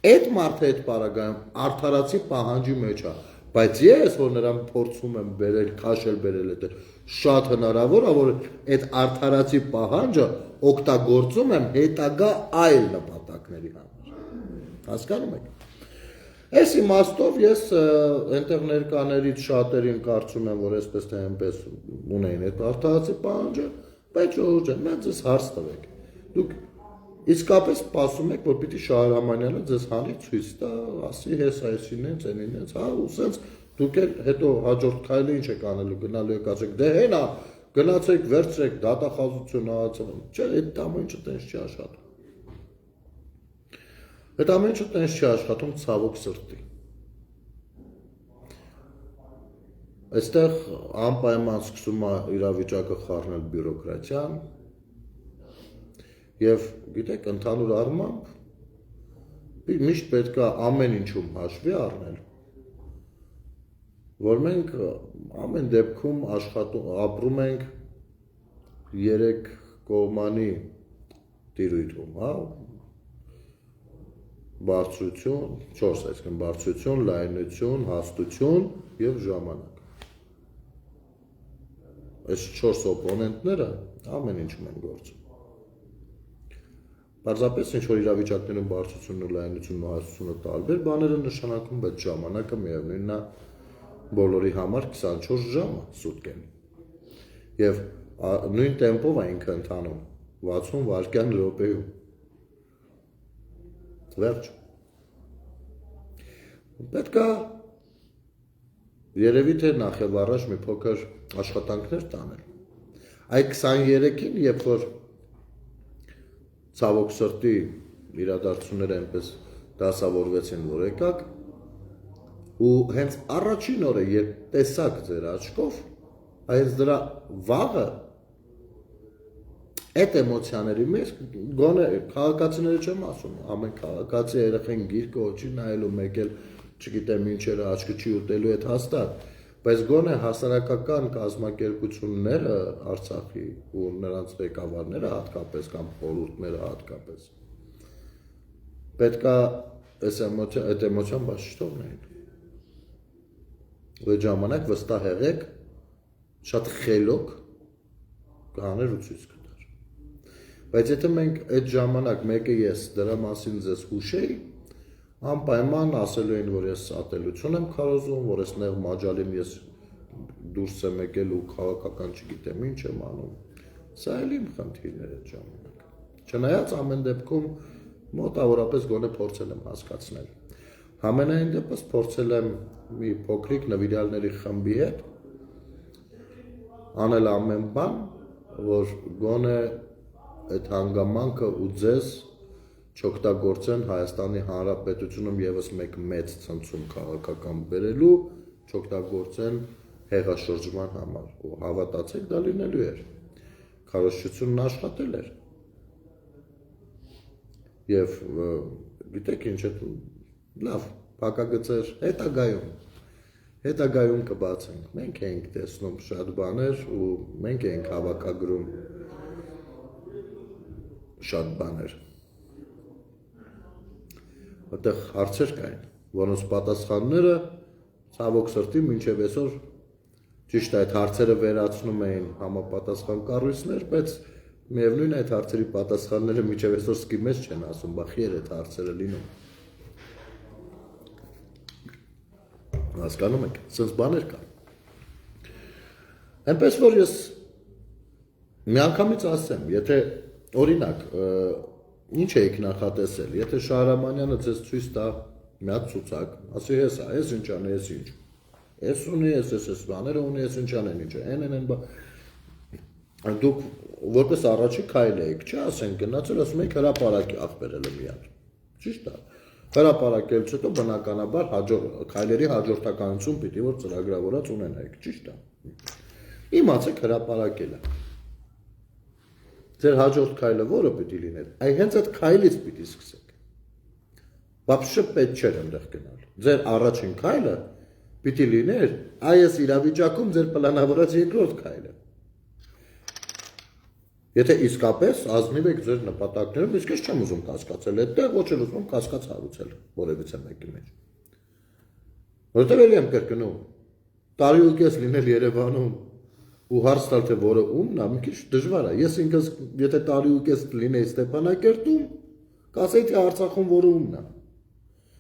այդ մարդը այդ պարագայում արդարացի պահանջի մեջ է բայց ես որ նրան փորձում եմ բերել քաշել բերել այդ շատ հնարավոր է որ այդ արդարացի պահանջը օգտագործում եմ հետագա այլ նպատակների համար հասկանում եք Այս իմաստով ես այնտեղ ներկաներից շատերին կարծում եմ, որ այսպես թե այնպես ունեին այդ արդարացի պահանջը, բայց ժողովուրդ ջան, մենք ձեզ հարց տվեք։ Դուք իսկապես սպասում եք, որ պիտի Շահրամանյանը ձեզ հանի ցույց տա, ասի հես այսինն են, ցենին են, հա, ու սենց դուք էլ հետո հաջորդ քայլը ինչ եք անելու, գնալու եք ասեք, դե հենա, գնացեք, վերցրեք, դատախազություն ահացան։ Չէ, այդ ամենը տենց չի աշխատում։ Այդ ամենը տենց չի աշխատում ցավոք սրտի։ Այստեղ անպայման սկսում է իրավիճակը խառնել բյուրոկրատիան եւ գիտեք ընդհանուր առմամբ միշտ պետք է ամեն ինչում հաշվի առնել որ մենք ամեն դեպքում ապրում ենք երեք կողմանի տիրույթում, հա բարձրություն, 4 այսինքն բարձրություն, լայնություն, հաստություն եւ ժամանակ։ Այս 4 օպոնենտները ամեն ինչում են գործում։ Պարզապես ինչ որ իրավիճակներում բարձրությունն ու լայնությունն ու հաստությունը տարբեր բաներ են նշանակում, բայց ժամանակը միևնույնն է բոլորի համար 24 ժամ է սուտկեն։ Եվ նույն տեմպով է ինքը ընթանում 60 վայրկյան րոպեում։ Վերջ։ Պետք է երևի թե նախ եւ առաջ մի փոքր աշխատանքներ տանել։ Այդ 23-ին, երբ որ ցավոք սրտի իրադարձությունները այնպես դասավորվեցին, որ եկաք, ու հենց առաջին օրը, երբ տեսաք ձեր աչքով, այս դրա վաղը այդ էմոցիաների մեջ գոնե քաղաքացիները չեմ ասում, ամեն քաղաքացի երեխեն գիրկը օջի նայելու մեկ էլ չգիտեմ ինչերը աչքը չի ուտելու այդ հաստատ, բայց գոնե հասարակական կազմակերպությունները Արցախի ու նրանց ղեկավարները հատկապես կամ խորհուրդները հատկապես պետք է այդ էմոցիան բաց չթողնեն։ Այդ ժամանակ վստահ եղեք շատ խելոք կաներ ու ցույց կտար։ Բայց եթե մենք այդ ժամանակ մեկը ես դրա մասին ձեզ հուշեի, անպայման ասելու են, որ ես ատելություն եմ քարոզում, որ ես նեղ մաջալին ես դուրս եմ եկել ու քաղաքական չգիտեմ ինչ եմ անում։ Սա էլ իմ խնդիրն էր այդ ժամանակ։ Չնայած ամեն դեպքում մոտավորապես գոնե փորձել եմ հասկացնել։ Համենայն դեպս փորձել եմ մի փոքրիկ նվիրյալների խմբի հետ անել ամեն բան, որ գոնե այդ հանգամանքը ու ձեզ չօգտագործեն Հայաստանի Հանրապետությունում եւս մեկ մեծ ցնցում քաղաքական բերելու, չօգտագործեն հեղաշրջման համար։ Ու հավատացեք, դա լինելու էր։ Քարոզչությունն աշխատել էր։ Եվ գիտեք ինչ է լավ, փակագծեր հետագայում կբացենք։ Մենք ենք տեսնում շատ բաներ ու մենք ենք հավաքագրում շատ բաներ։ Այդտեղ հարցեր կային, որոնց պատասխանները ցավոք սրտի մինչև այսօր ճիշտ է այդ հարցերը վերացնում էին համապատասխան կառույցներ, բայց միևնույն է այդ հարցերի պատասխանները մինչև այսօր սկի մեզ չեն ասում, բախի էր այդ հարցերը լինում։ Հասկանում եք, սենց բաներ կան։ Այնպես որ ես միանգամից ասեմ, եթե օրինակ ինչ եք նախատեսել, եթե Շահրամանյանը ձեզ ցույց տա մի հատ ցուցակ, ասի հեսա, ես ինչ անի, ես ինչ։ Ես ունի, ես բաները ունի, ես ինչ անեն, ինչ են դուք որպես առաջի քայլ եք, չէ, ասենք գնացել, ասում եք հրապարակի ախպերել եմ միան։ Ճիշտ է։ Հրապարակելուց հետո բնականաբար քայլերի հաջորդականություն պիտի որ ծրագրավորած ունենայիք, ճիշտ է։ Իմացեք հրապարակելը։ Ձեր հաջորդ քայլը որը պիտի լիներ, այ հենց այդ քայլից պիտի սկսեք։ Բաբշե պետք չէր այնտեղ գնալ։ Ձեր առաջին քայլը պիտի լիներ այս իրավիճակում ձեր պլանավորած երկրորդ քայլը։ Եթե իսկապես ազնիվ եք ձեր նպատակներում, իսկ ես չեմ ուզում կասկածել այդտեղ, ոչ էլ ուզում կասկած հարուցել որևիցե մեկի մեջ։ Որտեղ էլի եմ կրկնում, տարի ու կես լինել Երևանում ու հարց տալ թե որը ումն է, մի քիչ դժվար է։ Ես ինքս եթե տարի ու կես լինեի Ստեփանակերտում, կասեի թե Արցախում որը ումն է։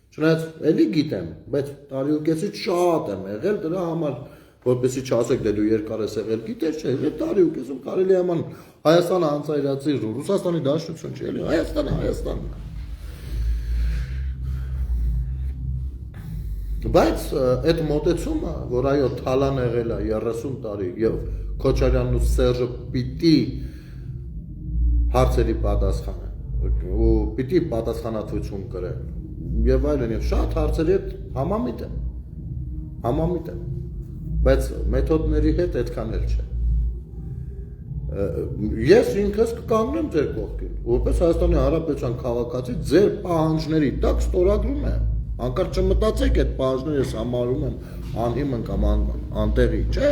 Չնայած էլի գիտեմ, բայց տարի ու կեսից շատ եմ եղել դրա համար, որպեսզի չասեք դե դու երկար ես եղել, գիտես չէ, այդ տարի ու կեսում կարելի է աման Հայաստանը անցայրացի Ռուսաստանի Դաշնություն չի էլի, Հայաստանը Հայաստանն է։ Բայց այդ մոտեցումը, որ այո թալան եղել է 30 տարի եւ Քոչարյանն ու Սերժը պիտի հարցերի պատասխանը ու պիտի պատասխանատվություն կրեն եւ այլն եւ շատ հարցերի հետ համամիտ եմ, բայց մեթոդների հետ այդքան էլ չէ։ Ես ինքս կկանգնեմ ձեր կողքին, որպես Հայաստանի Հանրապետության քաղաքացի ձեր պահանջների տակ ստորագրում եմ։ Անկար չմտածեք այդ պահանջները ես համարում եմ անհիմն կամ անտեղի, չէ։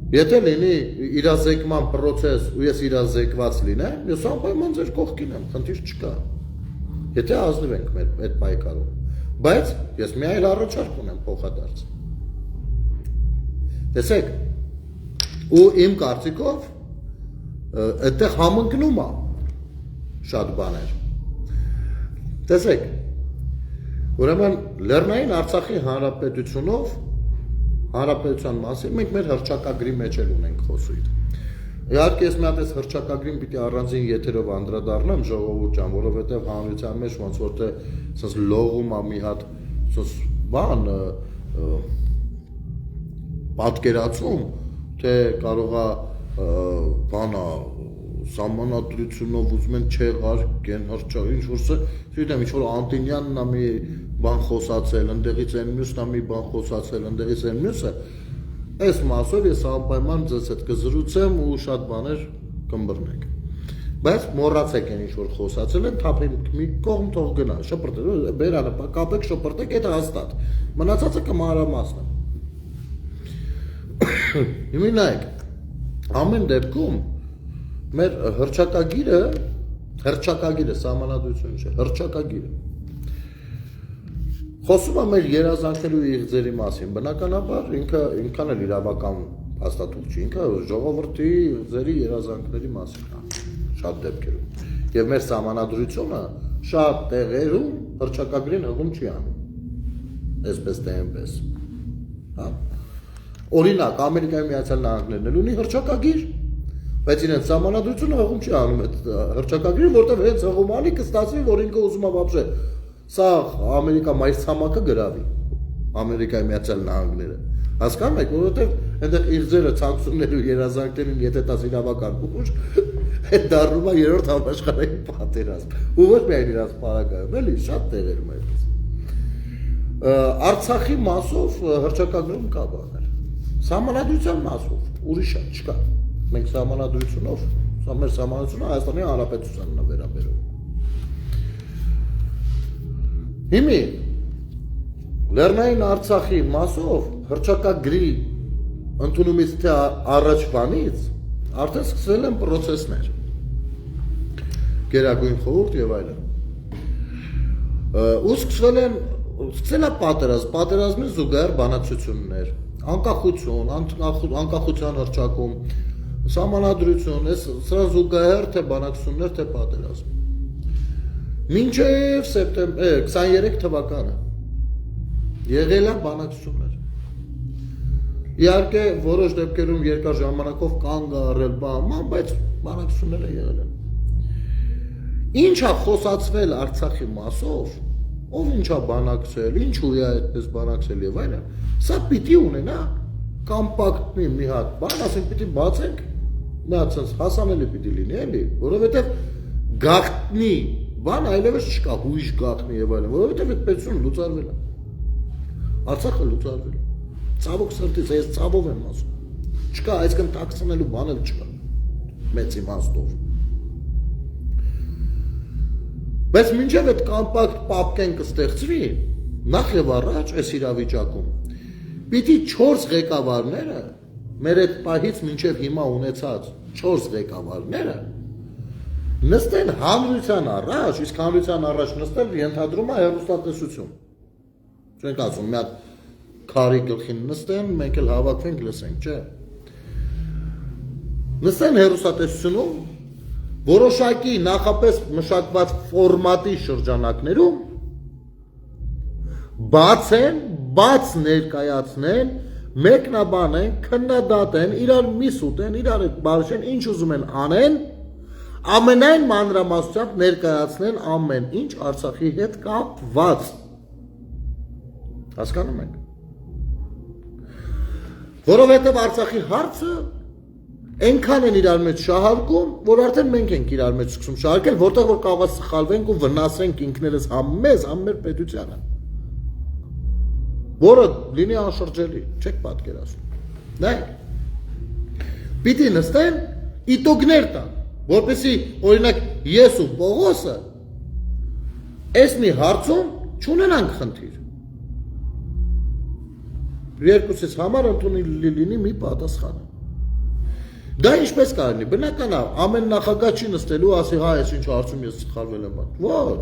Եթե լինի իրազեկման process ու ես իրազեկված լինեմ, ես անպայման ձեր կողքին եմ, խնդիր չկա։ Եթե ազնիվ ենք մեր այդ պայքարում, բայց ես մի այլ առաջարկ ունեմ փոխադարձ։ Տեսեք, ու իմ կարծիքով այդտեղ համընկնում է շատ բաներ։ Տեսեք, ուրեմն Լեռնային Արցախի հանրապետության մասին մենք մեր հռչակագրի մեջ էլ ունենք խոսույթ։ Իհարկե ես մի հատ այս հռչակագրին պիտի առանձին եթերով անդրադառնամ ժողովուրդ ջան, որովհետև հանրության մեջ ոնց որ թե ասես լողում է մի հատ ասես բան պատկերացում, թե կարող է բանա Սահմանադրությունով ուզում են չեղարկեն հռչակ, ինչ-որսը, գիտեմ, ինչ-որ Անտինյանն է մի բան խոսացել, ընդեղից են մյուսն է մի բան խոսացել, ընդեղից են մյուսը, այս մասով ես անպայման ձեզ հետ կզրուցեմ ու շատ բաներ կմբռնեք։ Բայց մոռացեք այն ինչ-որ խոսացել են, թափեք մի կողմ թող գնա, շպրտեք, բերանը կապեք, շպրտեք, այդ հաստատ, մնացածը կմանրամասն է։ Հիմա նայեք, ամեն դեպքում մեր հռչակագիրը, սահմանադրությունը չէ, հռչակագիրը խոսում է մեր երազանքների ու իղձերի մասին, բնականաբար ինքը ինքան էլ իրավական հաստատող չի, ինքը ժողովրդի իղձերի երազանքների մասին է, շատ դեպքերում, եւ մեր սահմանադրությունը շատ տեղերում հռչակագրին հղում չի անում, այսպես թե այնպես, հա։ Օրինակ, Ամերիկայի Միացյալ Նահանգներն էլ ունի հռչակագիր, բայց իրենց սահմանադրությունը հղում չի անում այդ հռչակագրին, որտեղ հենց հղում անի կստացվի, որ ինքը ուզում է բաբշե սա Ամերիկա մայրցամաքը գրավի, Ամերիկայի Միացյալ Նահանգները, հասկանում եք, որովհետև այնտեղ իղձերը, ցանկությունները ու երազանքներին, եթե տաս իրավական ուժ, այդ դառնում է երրորդ համաշխարհային պատերազմ, ու ոչ միայն իրաց պարագայում, էլի շատ տեղերում է այդպես։ Արցախի մասով հռչակագրում կա բաներ, սահմանադրության մասով, ուրիշ չկա։ Մենք սահմանադրությունով, մեր սահմանադրությունը Հայաստանի Հանրապետությանն է վերաբերում։ Հիմա Լեռնային Արցախի մասով հռչակագրի ընդունումից թե առաջվանից արդեն սկսվել են process-ներ։ Գերագույն խորհուրդ եւ այլն։ Ու սկսել է պատերազմի զուգահեռ բանակցություններ, անկախության հռչակում, սահմանադրություն, սրա զուգահեռ թե բանակցություններ, թե պատերազմ։ Մինչև սեպտեմբեր 23 թվականը եղել են բանակցություններ։ Իհարկե որոշ դեպքերում երկար ժամանակով կանգ առել բան, բայց բանակցությունները եղել են։ Ինչ է խոսացվել Արցախի մասով, ով ինչ է բանակցել, ինչու է այդպես բանակցել եւ այլն, սա պիտի ունենա կոմպակտ մի հատ բան, ասենք պիտի բացենք, մի հատ sense հասանելի պիտի լինի, էլի, որովհետեւ գաղտնի բան այլևս չկա հույժ գաղտնի եւ այլն, որովհետեւ այդ պետությունը լուծարվել է։ Արցախը լուծարվել է։ Ցավոք սրտից ես ցավով եմ ասում։ Չկա այսքան տաքսնելու բան էլ չկա։ Մեծ իմաստով։ Բայց մինչև այդ կոմպակտ պապկեն կստեղծվի, նախ եւ առաջ այս իրավիճակում պիտի 4 ղեկավարները մեր այդ պահից մինչև հիմա ունեցած 4 ղեկավարները նստեն հանրության առաջ, իսկ հանրության առաջ նստել ենթադրում է հեռուստատեսություն։ Չենք ասում, մի հատ քարի գլխին նստեն, մենք էլ հավաքվենք լսենք, չէ։ Նստեն հեռուստատեսությունում որոշակի նախապես մշակված ֆորմատի շրջանակներում բաց ներկայացնեն, մեկնաբանեն, քննադատեն, իրար միս ուտեն, իրար հետ բարշեն, ինչ ուզում են անեն, ամենայն մանրամասնությամբ ներկայացնեն ամեն ինչ Արցախի հետ կապված։ Հասկանում եք։ Որովհետև Արցախի հարցը այնքան են իրար մեջ շահարկում, որ արդեն մենք ենք իրար մեջ սկսում շահարկել, որտեղ որ կարող է սխալվենք ու վնասենք ինքներս համ մեզ, համ մեր պետությանը։ Որը լինի անշրջելի, չեք պատկերացնում։ Նայեք։ Պիտի նստեն, իտոգներ տան, որպեսզի օրինակ ես ու Պողոսը այս մի հարցում չունենանք խնդիր։ Երկուսից համար ընդունելի լինի մի պատասխան։ Դա ինչպես կարելի, բնական է, ամեն նախագահ չի նստելու, ասի, հա, այս ինչ հարցում ես սխալվել եմ բան։ Ոչ։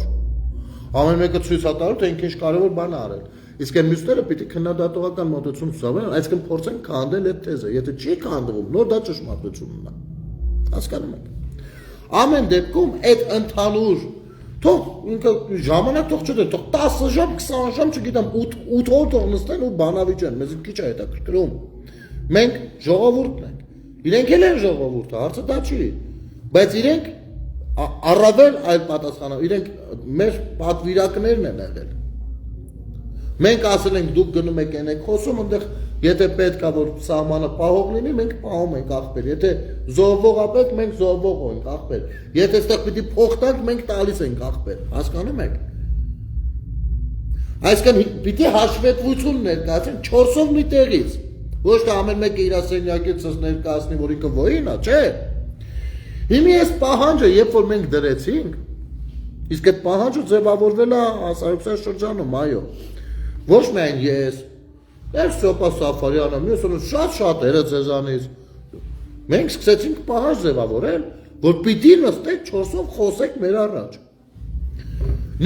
Ամեն մեկը ցույց է տալու, թե ինչ կարևոր բան է արել։ Իսկ այն մյուսները պիտի քննադատողական մոտեցում ցուցաբերեն, այսինքն փորձեն քանդել այդ թեզը։ Եթե չի քանդվում, նոր դա ճշմարտությունն է։ Հասկանում եք։ Ամեն դեպքում այդ ընդհանուր թող ինքը ժամանակ թող չդե, թող 10 ժամ, 20 ժամ, չգիտեմ, 8 օր թող նստեն ու բանավիճեն, մեզ քիչ է հետաքրքրում։ Մենք ժողովուրդն ենք։ Իրենք էլ են ժողովուրդը, հարցը դա չի, բայց իրենք առավել այլ պատասխանով, իրենք մեր պատվիրակներն են եղել։ Մենք ասել ենք դուք գնում եք են եք խոսում, այնտեղ եթե պետք է որ սահմանը պահող լինի, մենք պահում ենք ախպեր, եթե զոհվող ապեք, մենք զոհվող ենք ախպեր, եթե այստեղ պիտի փող տանք, մենք տալիս ենք ախպեր, հասկանում եք։ Այսինքն պիտի հաշվետվություն ներկայացեն 4-ով մի տեղից։ Ոչ թե ամեն մեկը իր սենյակից ներկայացնի, որ ինքը ոհին է, չէ։ Հիմա այս պահանջը, երբ որ մենք դրեցինք, իսկ այդ պահանջը ձևավորվել է հասարակության շրջանում, այո։ Ոչ միայն ես, Սոպա Սաֆարյանը, մյուսը շատ-շատերը ձեզանից։ Մենք սկսեցինք պահանջ ձևավորել, որ պիտի նստեք 4-ով խոսեք մեր առաջ։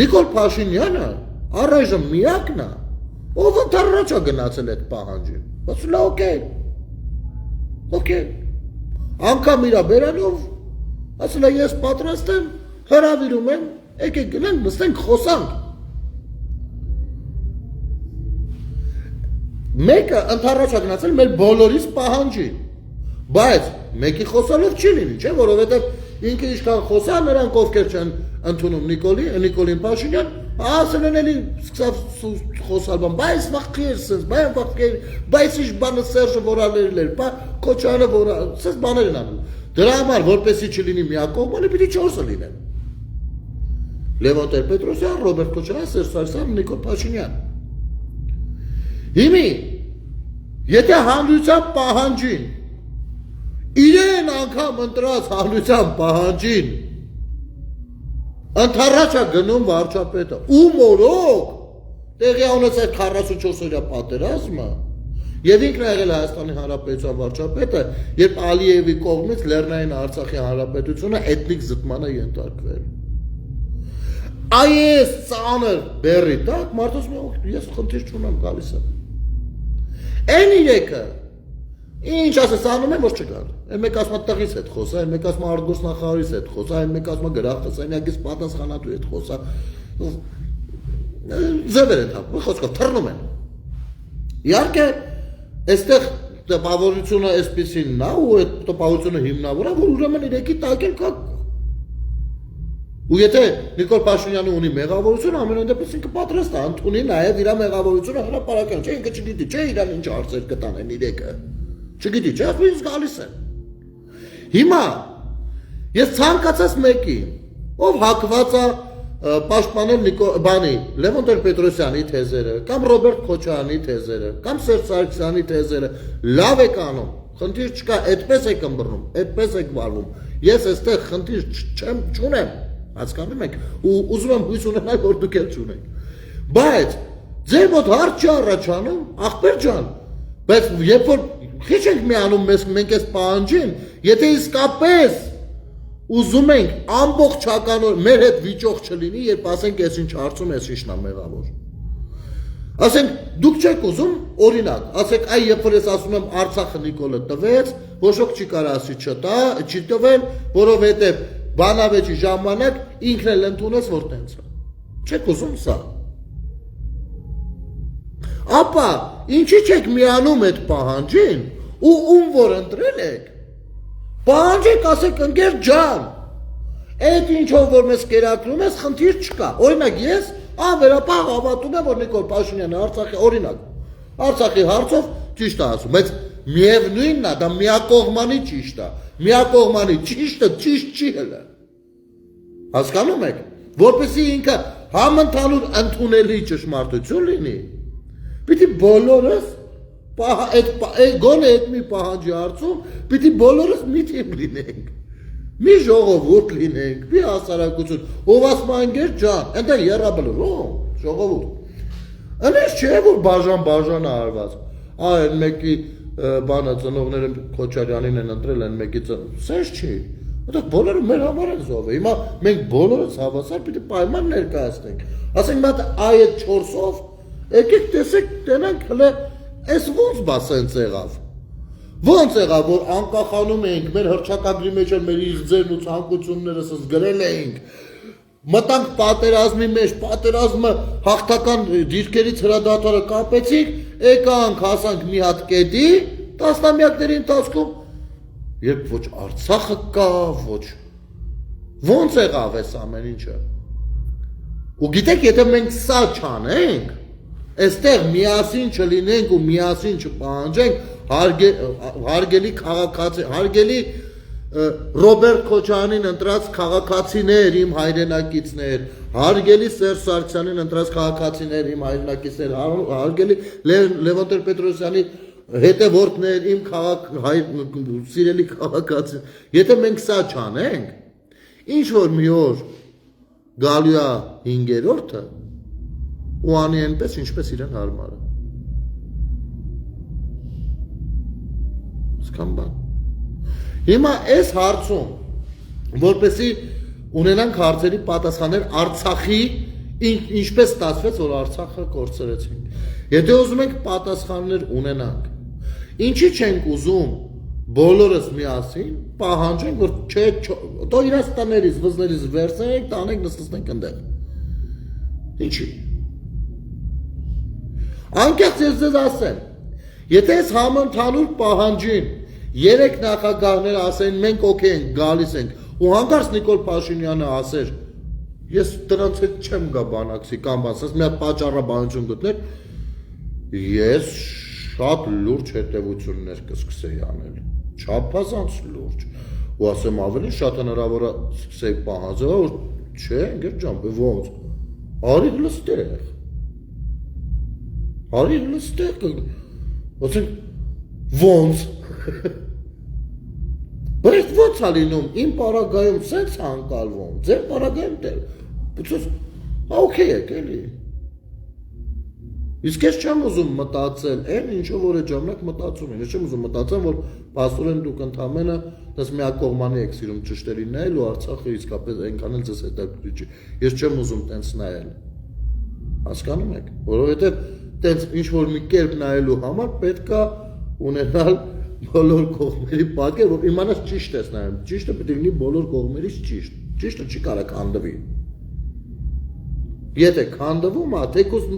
Նիկոլ Փաշինյանը առայժմ միակն է, ով ընդառաջ է գնացել այդ պահանջին։ Ասում է օքեյ։ Անգամ իրա բերանով ասում է ես պատրաստ եմ, հրավիրում եմ, եկեք գնանք, նստենք, խոսանք։ Մեկը ընդառաջ է գնացել մեր բոլորիս պահանջին, բայց մեկի խոսալով չի լինի, չէ, որովհետև ինքը ինչքան խոսա, նրանք ովքեր չեն ընդունում Նիկոլին Փաշինյան, ասել են էլի սկսավ խոսալ բան, բայց վախքի էր սենց, բայց ինչ բանը Սերժը որալերել էր, Քոչարյանը որալ, սենց բաներ են անում։ Դրա համար որպեսի չլինի միակողմանի, պիտի 4-ը լինեն։ Լևոն Տեր-Պետրոսյան, Ռոբերտ Քոչարյան, Սերժ Սարգսյան, Նիկոլ Փաշինյան։ Հիմի, եթե հանրության պահանջին, իրեն անգամ ընտրած հանրության պահանջին, ընդառաջ է գնում վարչապետը, ու մորոք, տեղի ունեցել 44 օրյա պատերազմը, եւ ինքն է եղել Հայաստանի Հանրապետության վարչապետը, երբ Ալիևի կողմից Լեռնային Արցախի Հանրապետությունը էթնիկ զտմանը ենթարկվել։ Այս ծանր բեռի տակ մարդոց ես խնդիր չունեմ, գալիս եմ։ Այն իրեկը, ինչ ասես անում եմ, որ չգար։ Այն մեկ ասում է տղիս հետ խոսա, այն մեկ ասում է արտգործնախարարից հետ խոսա, այն մեկ ասում է գրախտասենյակից պատասխանատու հետ խոսա։ Ձևեր են հապում, խոսքով թռնում են։ Իհարկե, այստեղ տպավորությունը այսպեսին է, ու այդ տպավորությունը հիմնավոր է, որ ուրեմն իրեկի տակ էլ կա։ Ու եթե Նիկոլ Փաշինյանը ունի մեղավորություն, ամենայն դեպս ինքը պատրաստ է ընդունի նաև իր մեղավորությունը հրապարակել, չէ, ինքը չգիտի, չէ, իրան ինչ հարցեր կտանեն իրեկը։ Չգիտի, չէ, ասում գալիս են։ Հիմա ես ցանկացած մեկի, ով հակված է պաշտպանել բանի Լևոն Տեր-Պետրոսյանի թեզերը, կամ Ռոբերտ Քոչարյանի թեզերը, կամ Սերժ Սարգսյանի թեզերը, լավ եք անում, խնդիր չկա, այդպես եք ըմբռնում, այդպես եք վարվում։ Ես այստեղ խնդիր չունեմ, հասկանում եք, ու ուզում եմ հույս ունենալ, որ դուք էլ չունեք։ Բայց ձեր մոտ հարց չի առաջանում, ախպեր ջան, բայց երբ որ քիչ ենք միանում մենք այս պահանջին, եթե իսկապես ուզում ենք ամբողջականորեն մեր հետ վիճող չլինի, երբ ասենք այս ինչ հարցում էս ինչն է մեղավոր։ Ասենք դուք չեք ուզում, օրինակ, ասեք այ երբ որ ես ասում եմ Արցախը Նիկոլը տվեց, ոչ ոք չի կարող ասի չտա, չի տվել, որովհետև բանավեճի ժամանակ ինքն էլ ընդունեց, որ տենց է։ Չեք ուզում սա։ Ապա ինչի՞ չեք միանում այդ պահանջին ու ում որ ընտրել եք։ Պահանջեք, ասեք ընկեր ջան, այդ ինչով որ մեզ կերակրում ես, խնդիր չկա։ Օրինակ ես անվերապահ հավատում եմ, որ Նիկոլ Փաշինյանը Արցախի օրինակ, Արցախի հարցով ճիշտ է ասում, բայց միևնույնն է, դա միակողմանի ճիշտ է։ Միակողմանի ճիշտը ճիշտ չի հələ։ Հասկանում եք, որպեսզի ինքը համընդհանուր ընդունելի ճշմարտություն լինի, պիտի բոլորս գոնե այդ մի պահանջի հարցում պիտի բոլորս մի թիմ լինենք, մի ժողովուրդ լինենք, մի հասարակություն, ով ասում է ընկեր ջան, ընդ երաբլրում, ժողովուրդ։ Այնպես չէ, որ բաժան արված, այն մեկի բանը ծնողները Քոչարյանին են ընտրել, այն մեկի սենց չի, այդտեղ բոլորը մեր համար են զոհվել, հիմա մենք բոլորս հավասար պիտի պայման ներկայացնենք, ասենք մատ այդ 4-ով, եկեք տեսեք, տենանք հլը Այս ոնց բա սենց եղավ, ոնց եղավ, որ անկախանում էինք, մեր հռչակագրի մեջ էլ մեր իղձերն ու ցանկություններս գրել էինք, մտանք պատերազմի մեջ, պատերազմը հաղթական դիրքերից հրադադարը կապեցինք, եկանք, հասանք մի հատ կետի, տասնամյակների ընթացքում, երբ ոչ Արցախը կա, ոչ, ոնց եղավ այս ամեն ինչը, ու գիտեք, եթե մենք սա չանենք, Այստեղ միասին չլինենք ու միասին չպահանջենք հարգելի քաղաքացի, հարգելի Ռոբերտ Քոչարյանին ընտրած քաղաքացիներ, իմ հայրենակիցներ, հարգելի Սերժ Սարգսյանին ընտրած քաղաքացիներ, իմ հայրենակիցներ, հարգելի Լևոն Տեր-Պետրոսյանի հետևորդներ, իմ սիրելի քաղաքացիներ, եթե մենք սա չանենք, ինչ որ մի օր գալու է 5-րդը ու անի այնպես, ինչպես իրեն հարմար է։ Սկան բան։ Հիմա այս հարցում, որպեսի ունենանք հարցերի պատասխաններ Արցախի, ինչպես ստացվեց, որ Արցախը կորցրեցինք։ Եթե ուզում ենք պատասխաններ ունենանք, ինչի չենք ուզում բոլորս միասին, պահանջենք, որ չէ, դո իրաց տներից, վզներից վերցնենք, տանենք, նստենք ընդեղ։ Ինչի։ Անկեղծ ես ձեզ ասեմ, եթե ես համընդհանուր պահանջին 3 նախագահներ ասեն մենք օքեյ ենք, գալիս ենք, ու հանկարծ Նիկոլ Փաշինյանը ասեր, ես դրանց հետ չեմ գա բանակցի կամ ասես մի հատ պատճառաբանություն գտներ, ես շատ լուրջ հետևություններ կսկսեի անել, չափազանց լուրջ, ու ասեմ ավելի շատ հնարավոր է սկսեի պահանջել, որ չէ, ընկեր ջան, ոնց, արի լստեղ Արի լստեղ, ոսենք, ոնց, բայց ոնց է լինում, իմ պարագայում սենց հանկալվում, ձեր պարագայում դեր, պուծոս, օքեյ եք, էլի, իսկ ես չեմ ուզում մտածել, են ինչով որ է ժամանակ մտածում են, ես չեմ ուզում մտածել, որ պաստորեն դուք ընդամենը, դες միակողմանի եք սիրում ճշտերի նայել ու Արցախը իսկապես այնքան էլ ձեզ հետաքրքիր չի, ես չեմ ուզում տենց նայել, հասկանում եք, որովհետև տենց ինչ-որ մի կերպ նայելու համար պետք է ունենալ բոլոր կողմերի պատկեր, որ իմանաս ճիշտ ես նայում, ճիշտը պետք է լինի բոլոր կողմերից ճիշտ, ճիշտը չի կարող քանդվի։ Եթե քանդվում է, թեկուզ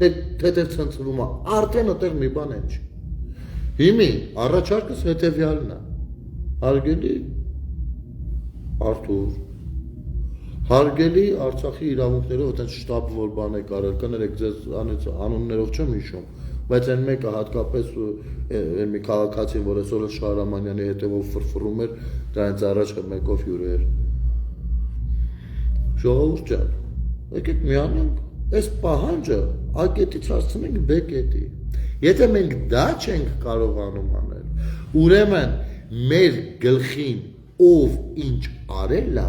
թեթև ցնցվում է, արդեն այդտեղ մի բան չի։ Հիմի առաջարկս հետևյալն է, հարգելի Արթուր, հարգելի Արցախի իրավունքներով այդպես շտաբ որ բան է կարել, կներեք ձեզ անուններով չեմ հիշում, բայց այն մեկը հատկապես մի քաղաքացին, որ այսօր Շահրամանյանի հետևով ֆրֆռում էր, դրանից առաջ մեկով հյուր էր։ Ժողովուրդ ջան, եկեք միանանք այս պահանջը A կետից հասցնենք B կետի։ Եթե մենք դա չենք կարողանում անել, ուրեմն մեր գլխին ով ինչ արել է,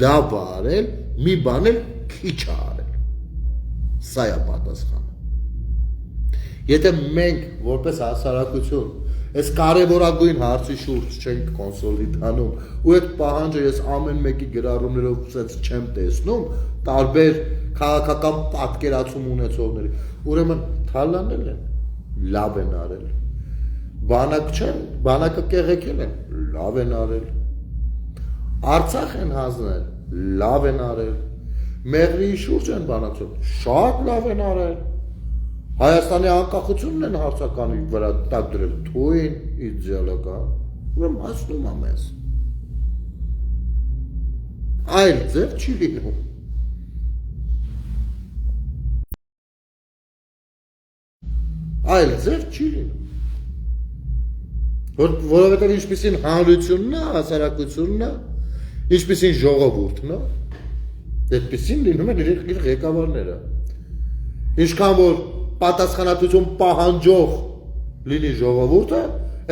լավ արել, մի բան էլ քիչ արել։ Սա է պատասխանը։ Եթե մենք որպես հասարակություն այս կարևորագույն հարցի շուրջ չենք կոնսոլիդանում ու այդ պահանջը ես ամեն մեկի գրառումներով ցած չեմ տեսնում տարբեր քաղաքական պատկերացում ունեցողների ուրեմն թալանել են լավ են արել բանակ չեն բանակը կեղեքել են լավ են արել Արցախ են հանձնել լավ են արել Մեղրիի շուրջ են բանակցում շատ լավ են արել Հայաստանի անկախությունն են հարցականի վրա տակ դրել թույն իդեալական ուրեմն հասնում եմ ես այլ ձև չի լինում այլ ձև չի լինում որովհետև ինչպիսին հանրությունն է հասարակությունն է ինչպիսին ժողովուրդն է այդպիսին լինում են իր ղեկավարները ինչքան որ պատասխանատվություն պահանջող լինի ժողովուրդը,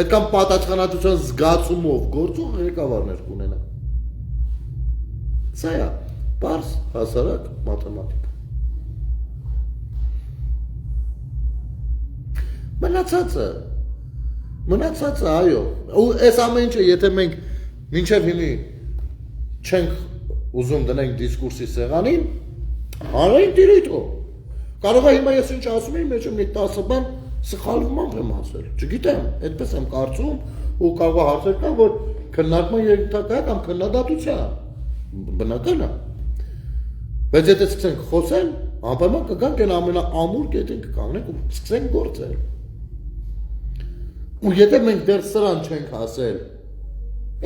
այդքան պատասխանատվության զգացումով գործող ղեկավարներ կունենա։ Սա է պարզ հասարակ մաթեմատիկա։ Մնացածը, այո, ու այս ամեն ինչը եթե մենք մինչև հիմի չենք ուզում դնենք դիսկուրսի սեղանին, հանրային տիրույթով Կարող է հիմա ես ինչ ասում եմ, մեջ մի 10 բան սխալվում եմ ասել։ Չգիտեմ, այդպես եմ կարծում ու կարող է հարցեր կան, որ քննարկման երթակա կամ քննադատության բնական է։ Բայց եթե սկսենք խոսել, անպայման կգանք այն ամենաամուր կետին կկանգնենք ու սկսենք գործել։ Ու եթե մենք դեռ սրան չենք ասել,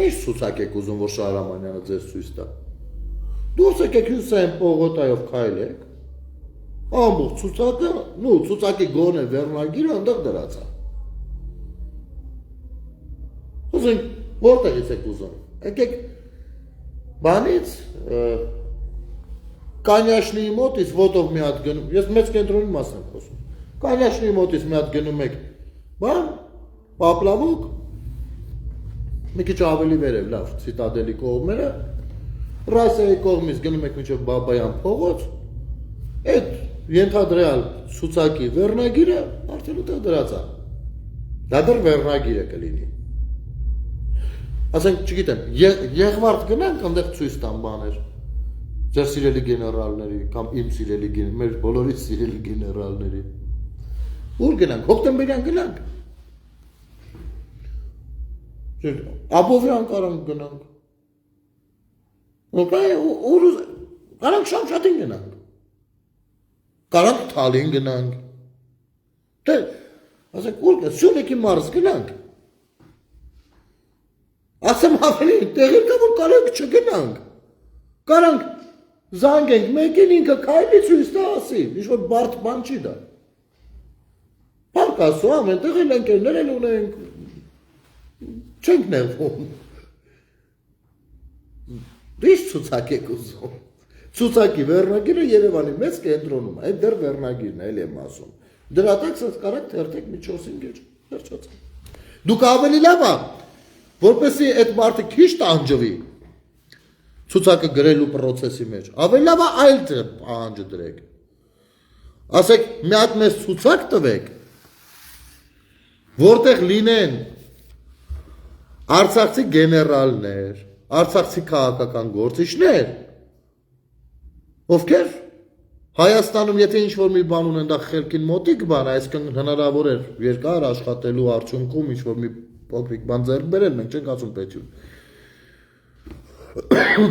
ինչ ցուցակ եք ուզում, որ Շահրամանյանը ձեզ ցույց տա։ Դուրս եկեք Հյուսեն պողոտայով քայլեք Ամբողջ ցուցակը, ցուցակի գոնե վերնագիրը այնտեղ դրած է։ Ուզենք որտեղից եք ուզում։ Եկեք բանից Կանյաշնիի մոտից ոտով մի հատ գնում, ես մեծ կենտրոնի մասն եմ խոսում։ Կանյաշնիի մոտից մի հատ գնում եք, բան, պապլավուկ, մի քիչ ավելի վերև, լավ, Ցիտադելի կողմերը, Ռասիայի կողմից գնում եք մինչև Բաբայան փողոց, այդ ենթադրյալ ցուցակի վերնագիրը արդեն ուտեղ դրած է։ Դա դեռ վերնագիրը կլինի։ Ասենք, չգիտեմ, Եղվարդ գնանք այնտեղ ցույց տան բաներ։ Ձեր սիրելի գեներալների կամ իմ սիրելի մեր բոլորի սիրելի գեներալների։ Ուր գնանք, հոկտեմբերյան գնանք։ Աբովյան կարանք գնանք։ Ուր կարանք Շամշատին գնանք։ Կարանք Թալին գնանք։ Դե, ասենք, ուր գնանք, Սյունիքի մարզ գնանք։ Ասեմ ավելի, տեղեր կա, որ կարանք չգնանք։ Կարանք զանգենք, մեկին ինքը քայլի ցույց տա ասի, ինչ-որ բարդ բան չի դա։ Պարկ ասու, ամենտեղ էլ ընկերներ էլ ունենք, չենք նեղվում։ Ինչ ցուցակ եք ուզում։ Ցուցակի վերնագիրը Երևանի մեծ կենտրոնում է, այդ դեռ վերնագիրն է, էլ եմ ասում։ Դրա տակ սենց կարակ թերթեք մի 4-5 գեջ, վերջաց։ Դուք ավելի լավ է, որպեսզի այդ մարդը քիչ տանջվի ցուցակը գրելու process-ի մեջ։ Ավելի լավ է այլ պահանջը դրեք։ Ասեք, մի հատ մեծ ցուցակ տվեք, որտեղ լինեն արցախցի գեներալներ, արցախցի քաղաքական գործիչներ, ովքեր Հայաստանում եթե ինչ-որ մի բան ունեն, դա խելքին մոտիկ բան, այսինքն հնարավոր էր երկար աշխատելու արդյունքում ինչ-որ մի փոքրիկ բան ձեռք բերել, մենք չենք ասում պետություն։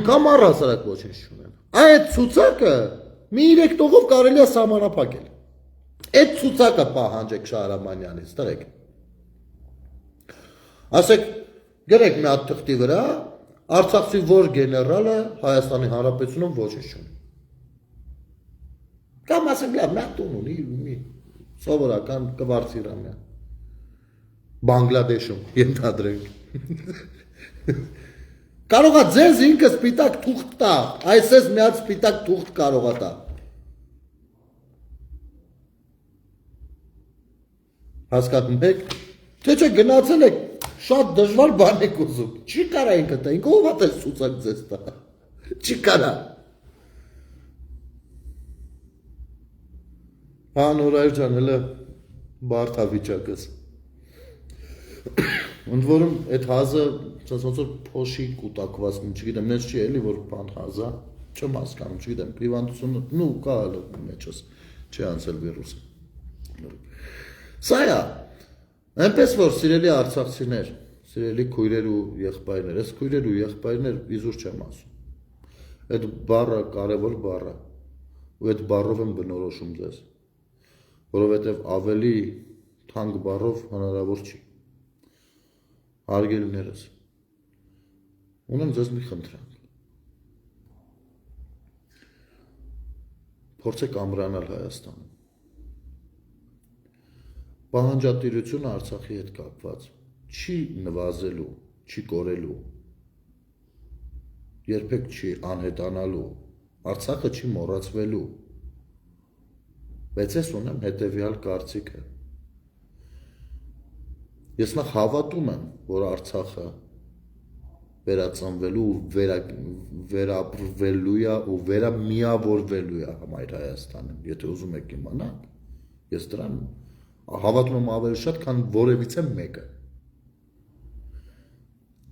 Կամ առհասարակ ոչինչ չունեն։ Այդ ցուցակը մի 3 տողով կարելի է սահմանափակել։ Այդ ցուցակը պահանջեք Շահրամանյանից, տվեք։ Ասեք, գրեք մի հատ թղթի վրա, Արցախցի որ գեներալը Հայաստանի Հանրապետությունում ոչինչ չունի։ Կամ ասենք լավ, մի տուն ունի, մի սովորական կվարցիրանյա։ Բանգլադեշում ենթադրենք։ Կարող է ձեզ ինքը սպիտակ թուղթ տա, այսպես միած սպիտակ թուղթ կարող է տա։ Հասկանում եք, թե չէ գնացել եք շատ դժվար բան եք ուզում, չի կարա ինքը տա, ինքը ով է տես ցուցակ ձեզ տա, չի կարա։ Հա Նորայր ջան, հələ բարդ է վիճակս։ Ընդ որում այդ հազը ոնց որ փոշի կուտակված, չգիտեմ, նես չի էլի որ բան հազա, չեմ հասկանում, չգիտեմ, հիվանդությունը, նու կա հələ մեջս, չի անցել վիրուսը։ Սա է, այնպես որ սիրելի արցախցիներ, սիրելի քույրեր ու եղբայրներ, այս քույրեր ու եղբայրներ իզուր չեմ ասում։ Այդ բառը կարևոր բառ է, ու այդ բառով եմ բնորոշում ձեզ, որովհետև ավելի թանկ բառով հնարավոր չի։ Հարգելիներս, ունեմ ձեզ մի խնդրանք, փորձեք ամրանալ Հայաստանում, պահանջատիրությունը Արցախի հետ կապված չի նվազելու, չի կորելու, երբեք չի անհետանալու, Արցախը չի մոռացվելու, բայց ես ունեմ հետևյալ կարծիքը։ Ես նախ հավատում եմ, որ Արցախը վերածնվելու ու վերապրվելու է ու վերամիավորվելու է Մայր Հայաստանին, եթե ուզում եք իմանալ, ես դրան հավատում եմ ավելի շատ, քան որևիցե մեկը։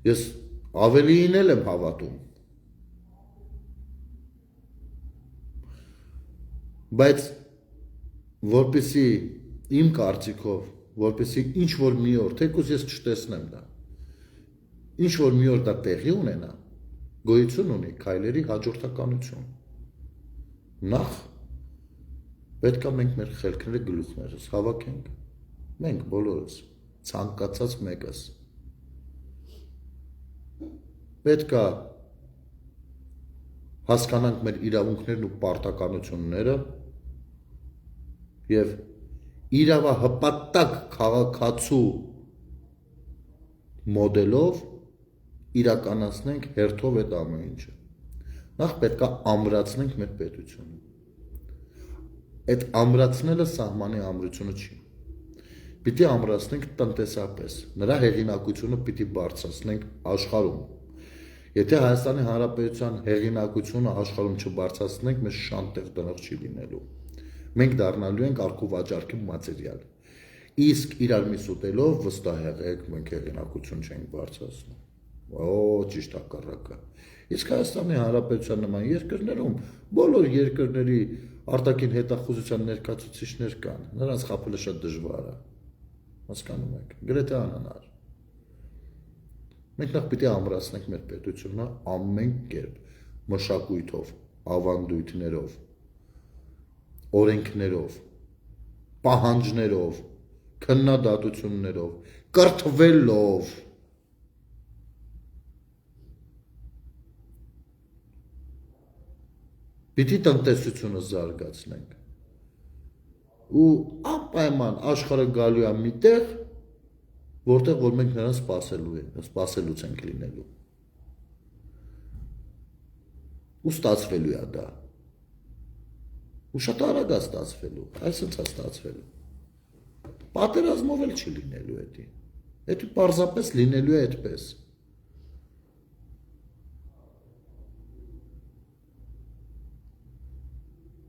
Ես ավելիին էլ եմ հավատում, բայց որպեսզի իմ կարծիքով, որպեսզի ինչ որ մի օր, թեկուզ ես չտեսնեմ դա, ինչ որ մի օր դա տեղի ունենա, գոյություն ունի քայլերի հաջորդականություն։ Նախ պետք է մենք մեր խելքները գլուխներս հավաքենք, մենք բոլորս, ցանկացած մեկս։ Պետք է հասկանանք մեր իրավունքներն ու պարտականությունները եւ իրավահպատակ քաղաքացու մոդելով իրականացնենք հերթով այդ ամեն ինչը։ Նախ պետք է ամրացնենք մեր պետությունը։ Այդ ամրացնելը սահմանի ամրությունը չի։ Պիտի ամրացնենք տնտեսապես, նրա հեղինակությունը պիտի բարձրացնենք աշխարհում։ Եթե Հայաստանի Հանրապետության հեղինակությունը աշխարհում չբարձրացնենք, մեզ շանտեղ տնող չի լինելու։ Մենք դառնալու ենք արքու վաճառքի մատերիալ։ Իսկ իրար մի սուտելով վստահ եղեք, մենք հեղինակություն չենք բարձրացնում։ Ճիշտ հակառակը։ Իսկ Հայաստանի Հանրապետության նման երկրներում բոլոր երկրների արտաքին հետախուզության ներկայացուցիչներ կան, նրանց խաբելը շատ դժվար է։ Հասկանում եք, գրեթե անհնար։ Մենք նախ պիտի ամրացնենք մեր պետությունը ամեն կերպ, մշակույթով, ավանդույթներով, օրենքներով, պահանջներով, քննադատություններով, կրթվելով։ Պիտի տնտեսությունը զարգացնենք։ Ու անպայման աշխարհը գալու է մի տեղ, որտեղ որ մենք նրան սպասելուց ենք լինելու։ Ու ստացվելու է դա։ Ու շատ արագ է ստացվելու, այսպես է ստացվելու։ Պատերազմով էլ չի լինելու էդի։ Էդի պարզապես լինելու է այդպես։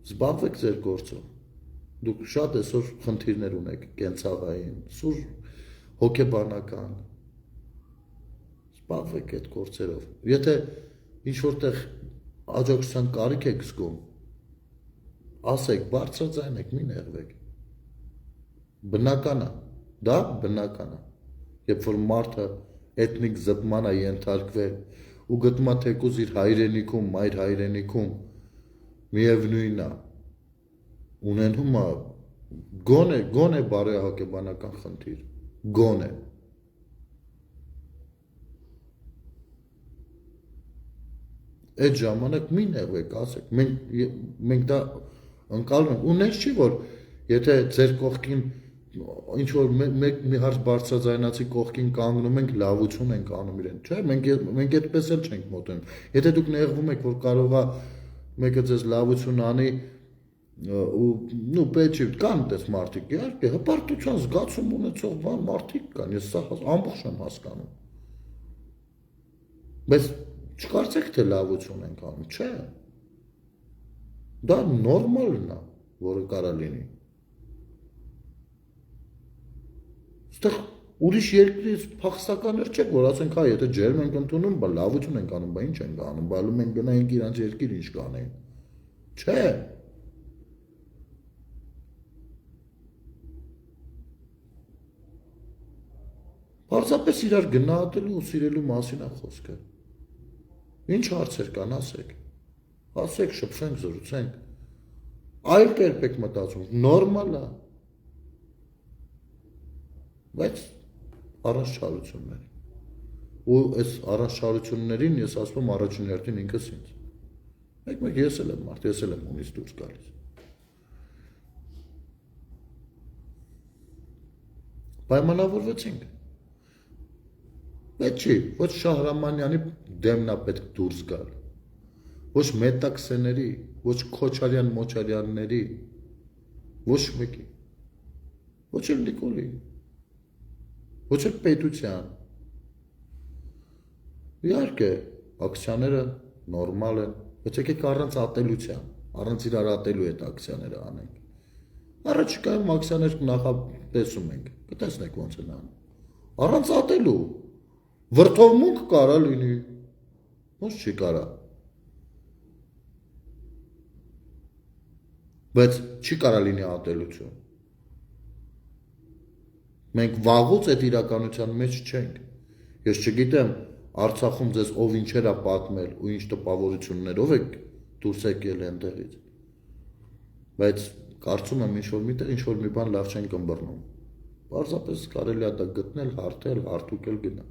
Զբաղվեք ձեր գործով։ Դուք շատ այսօր խնդիրներ ունեք կենցաղային, սուր հոգեբանական։ Զբաղվեք այդ գործերով։ Եթե ինչ որտեղ աջակցության կարիք եք զգում, ասեք, բարձրաձայնեք, մի նեղվեք։ Բնական է, դա բնական է։ Երբ որ մարդը էթնիկ զտման է ենթարկվել ու գտնում է թեկուզ իր հայրենիքում, մայր հայրենիքում, միևնույն է, ունենում է գոնե բարոյահոգեբանական խնդիր, գոնե։ Այդ ժամանակ մի նեղվեք, ասեք, մենք դա ընկալում ենք, ու նենց չի, որ եթե ձեր կողքին ինչ որ մի հարց բարձրաձայնացի կողքին կանգնում ենք, լավություն ենք անում իրեն, չէ՞, մենք այդպես էլ չենք մոտենում։ Եթե դուք նեղվում եք, որ կարող է մեկը ձեզ լավություն անի ու պետք չի կան այդպես մարդիկ, իհարկե, հպարտության զգացում ունեցող բան մարդիկ կան, ես սա ամբողջ եմ հասկանում։ Բայց չկարծեք թե լավություն ենք անում, չէ։ Դա նորմալն է, որը կարա լինի։ Այստեղ ուրիշ երկրից փախստականներ չեք, որ ասենք, հա, եթե ջերմ ենք ընդունում, բա լավություն ենք անում, բա ինչ ենք անում, բա ալում ենք գնայինք իրանց երկիր ինչ կանեին։ Չէ։ Պարզապես իրար գնահատելու ու սիրելու մասին է խոսքը։ Ինչ հարցեր կան, ասեք։ Ասեք, շփվենք, զրուցենք։ Այլ կերպ եք մտածում, նորմալ է։ Բայց առանցքությունների։ Ու այս առանցքություններին ես ասում եմ առաջին հերթին ինքս ինձ։ Մեկ ես էլ եմ մարդ, ես էլ եմ ունից դուրս գալիս։ Պայմանավորվեցինք։ Բայց չի, ոչ Շահրամանյանի դեմն է պետք դուրս գալ։ Ոչ Մետաքսեների, ոչ Քոչարյան Մոչարյանների, ոչ մեկի։ Ոչ էլ Նիկոլի։ Ոչ էլ պետության։ Իհարկե, ակցիաները նորմալ են, բայց եկեք առանց ատելության, առանց իրար ատելու այդ ակցիաները անենք։ Առաջիկայում ակցիաներ նախատեսում ենք, կտեսնեք ոնց են անում։ Առանց ատելու, վրդովմունք կարա լինի, ոնց չի կարա։ Բայց չի կարա լինի ատելություն։ Մենք վաղուց այդ իրականության մեջ չենք։ Ես չգիտեմ, Արցախում ձեզ ով ինչեր է պատմել ու ինչ տպավորություններով եք դուրս եկել այնտեղից։ Բայց կարծում եմ ինչ-որ միտեղ ինչ-որ մի բան լավ չեն կմբռնում։ Պարզապես կարելի է դա գտնել, հարթել, հարթուկել գնա։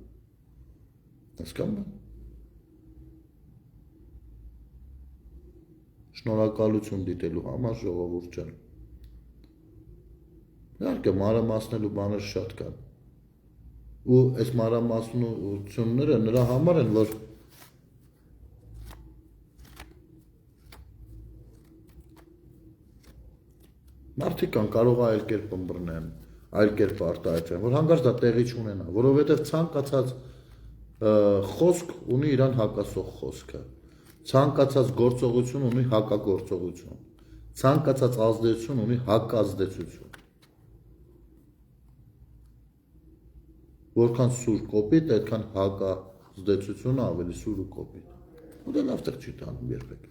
Հասկանում եք։ Շնորհակալություն դիտելու համար ժողովուրդ ջան։ Իհարկե մանրամասնելու բաներ շատ կան։ Ու այս մանրամասնությունները նրա համար են, որ մարդիկ կան կարող է այլ կերպ ըմբռնեն, այլ կերպ արտահայտեն, որ հանկարծ դա տեղի չունենա, որովհետև ցանկացած խոսք ունի իրան հակասող խոսքը, ցանկացած գործողություն ունի հակագործողություն, ցանկացած ազդեցություն ունի հակազդեցություն։ Որքան սուր կոպիտ, այդքան հակազդեցությունը ավելի սուր ու կոպիտ։ Ու դա լավ տեղ չի տանում երբեք։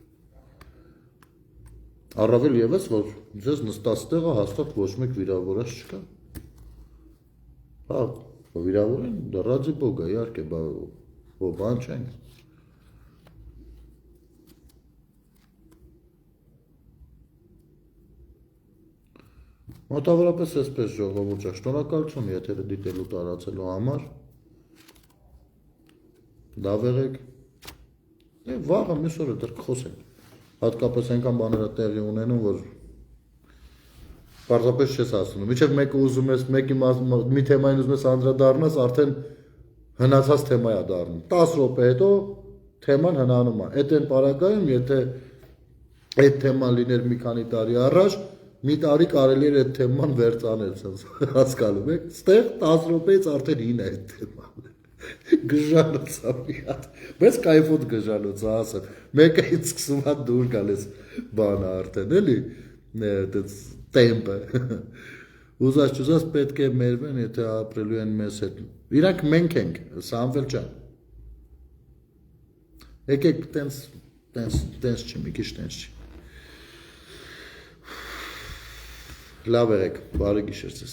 Առավել ևս, որ ձեզ նստած տեղը հաստատ ոչ մեկ վիրավորած չկա։ Հա, վիրավոր են, դա ռադի բոգա, իհարկե, բան չենք։ Մոտավորապես այսպես ժողովուրդ, շնորհակալություն եթերը դիտելու տարածելու համար։ Լավ եղեք։ Վաղը մյուս օրը դեռ կխոսենք։ Հատկապես այնքան բաները տեղի ունենում, որ պարզապես չես ասում։ Մինչև մեկը ուզում ես, մի թեմային ուզում ես անդրադառնաս, արդեն հնացած թեմա է դառնում։ 10 րոպե հետո թեման հնանում է։ Այդ այն պարագայում, եթե այդ թեման լիներ մի քանի տարի առաջ, մի տարի կարելի էր այդ թեման վերցանել, հասկանում եք։ Ստեղ 10 րոպեից արդեն հին է այդ թեման։ Գժանոցա մի հատ, բայց կայֆոտ գժանոցա ասեմ, մեկը ինձ սկսում է դուր գալես բանը արդեն, էլի, տեմպը, ուզած չուզած պետք է մերվեն, եթե ապրելու են մեզ հետ, իրանք մենք ենք, Սամվել ջան, եկեք տենց չի, մի քիչ տենց չի, լավ եղեք, բարի գիշեր ձեզ։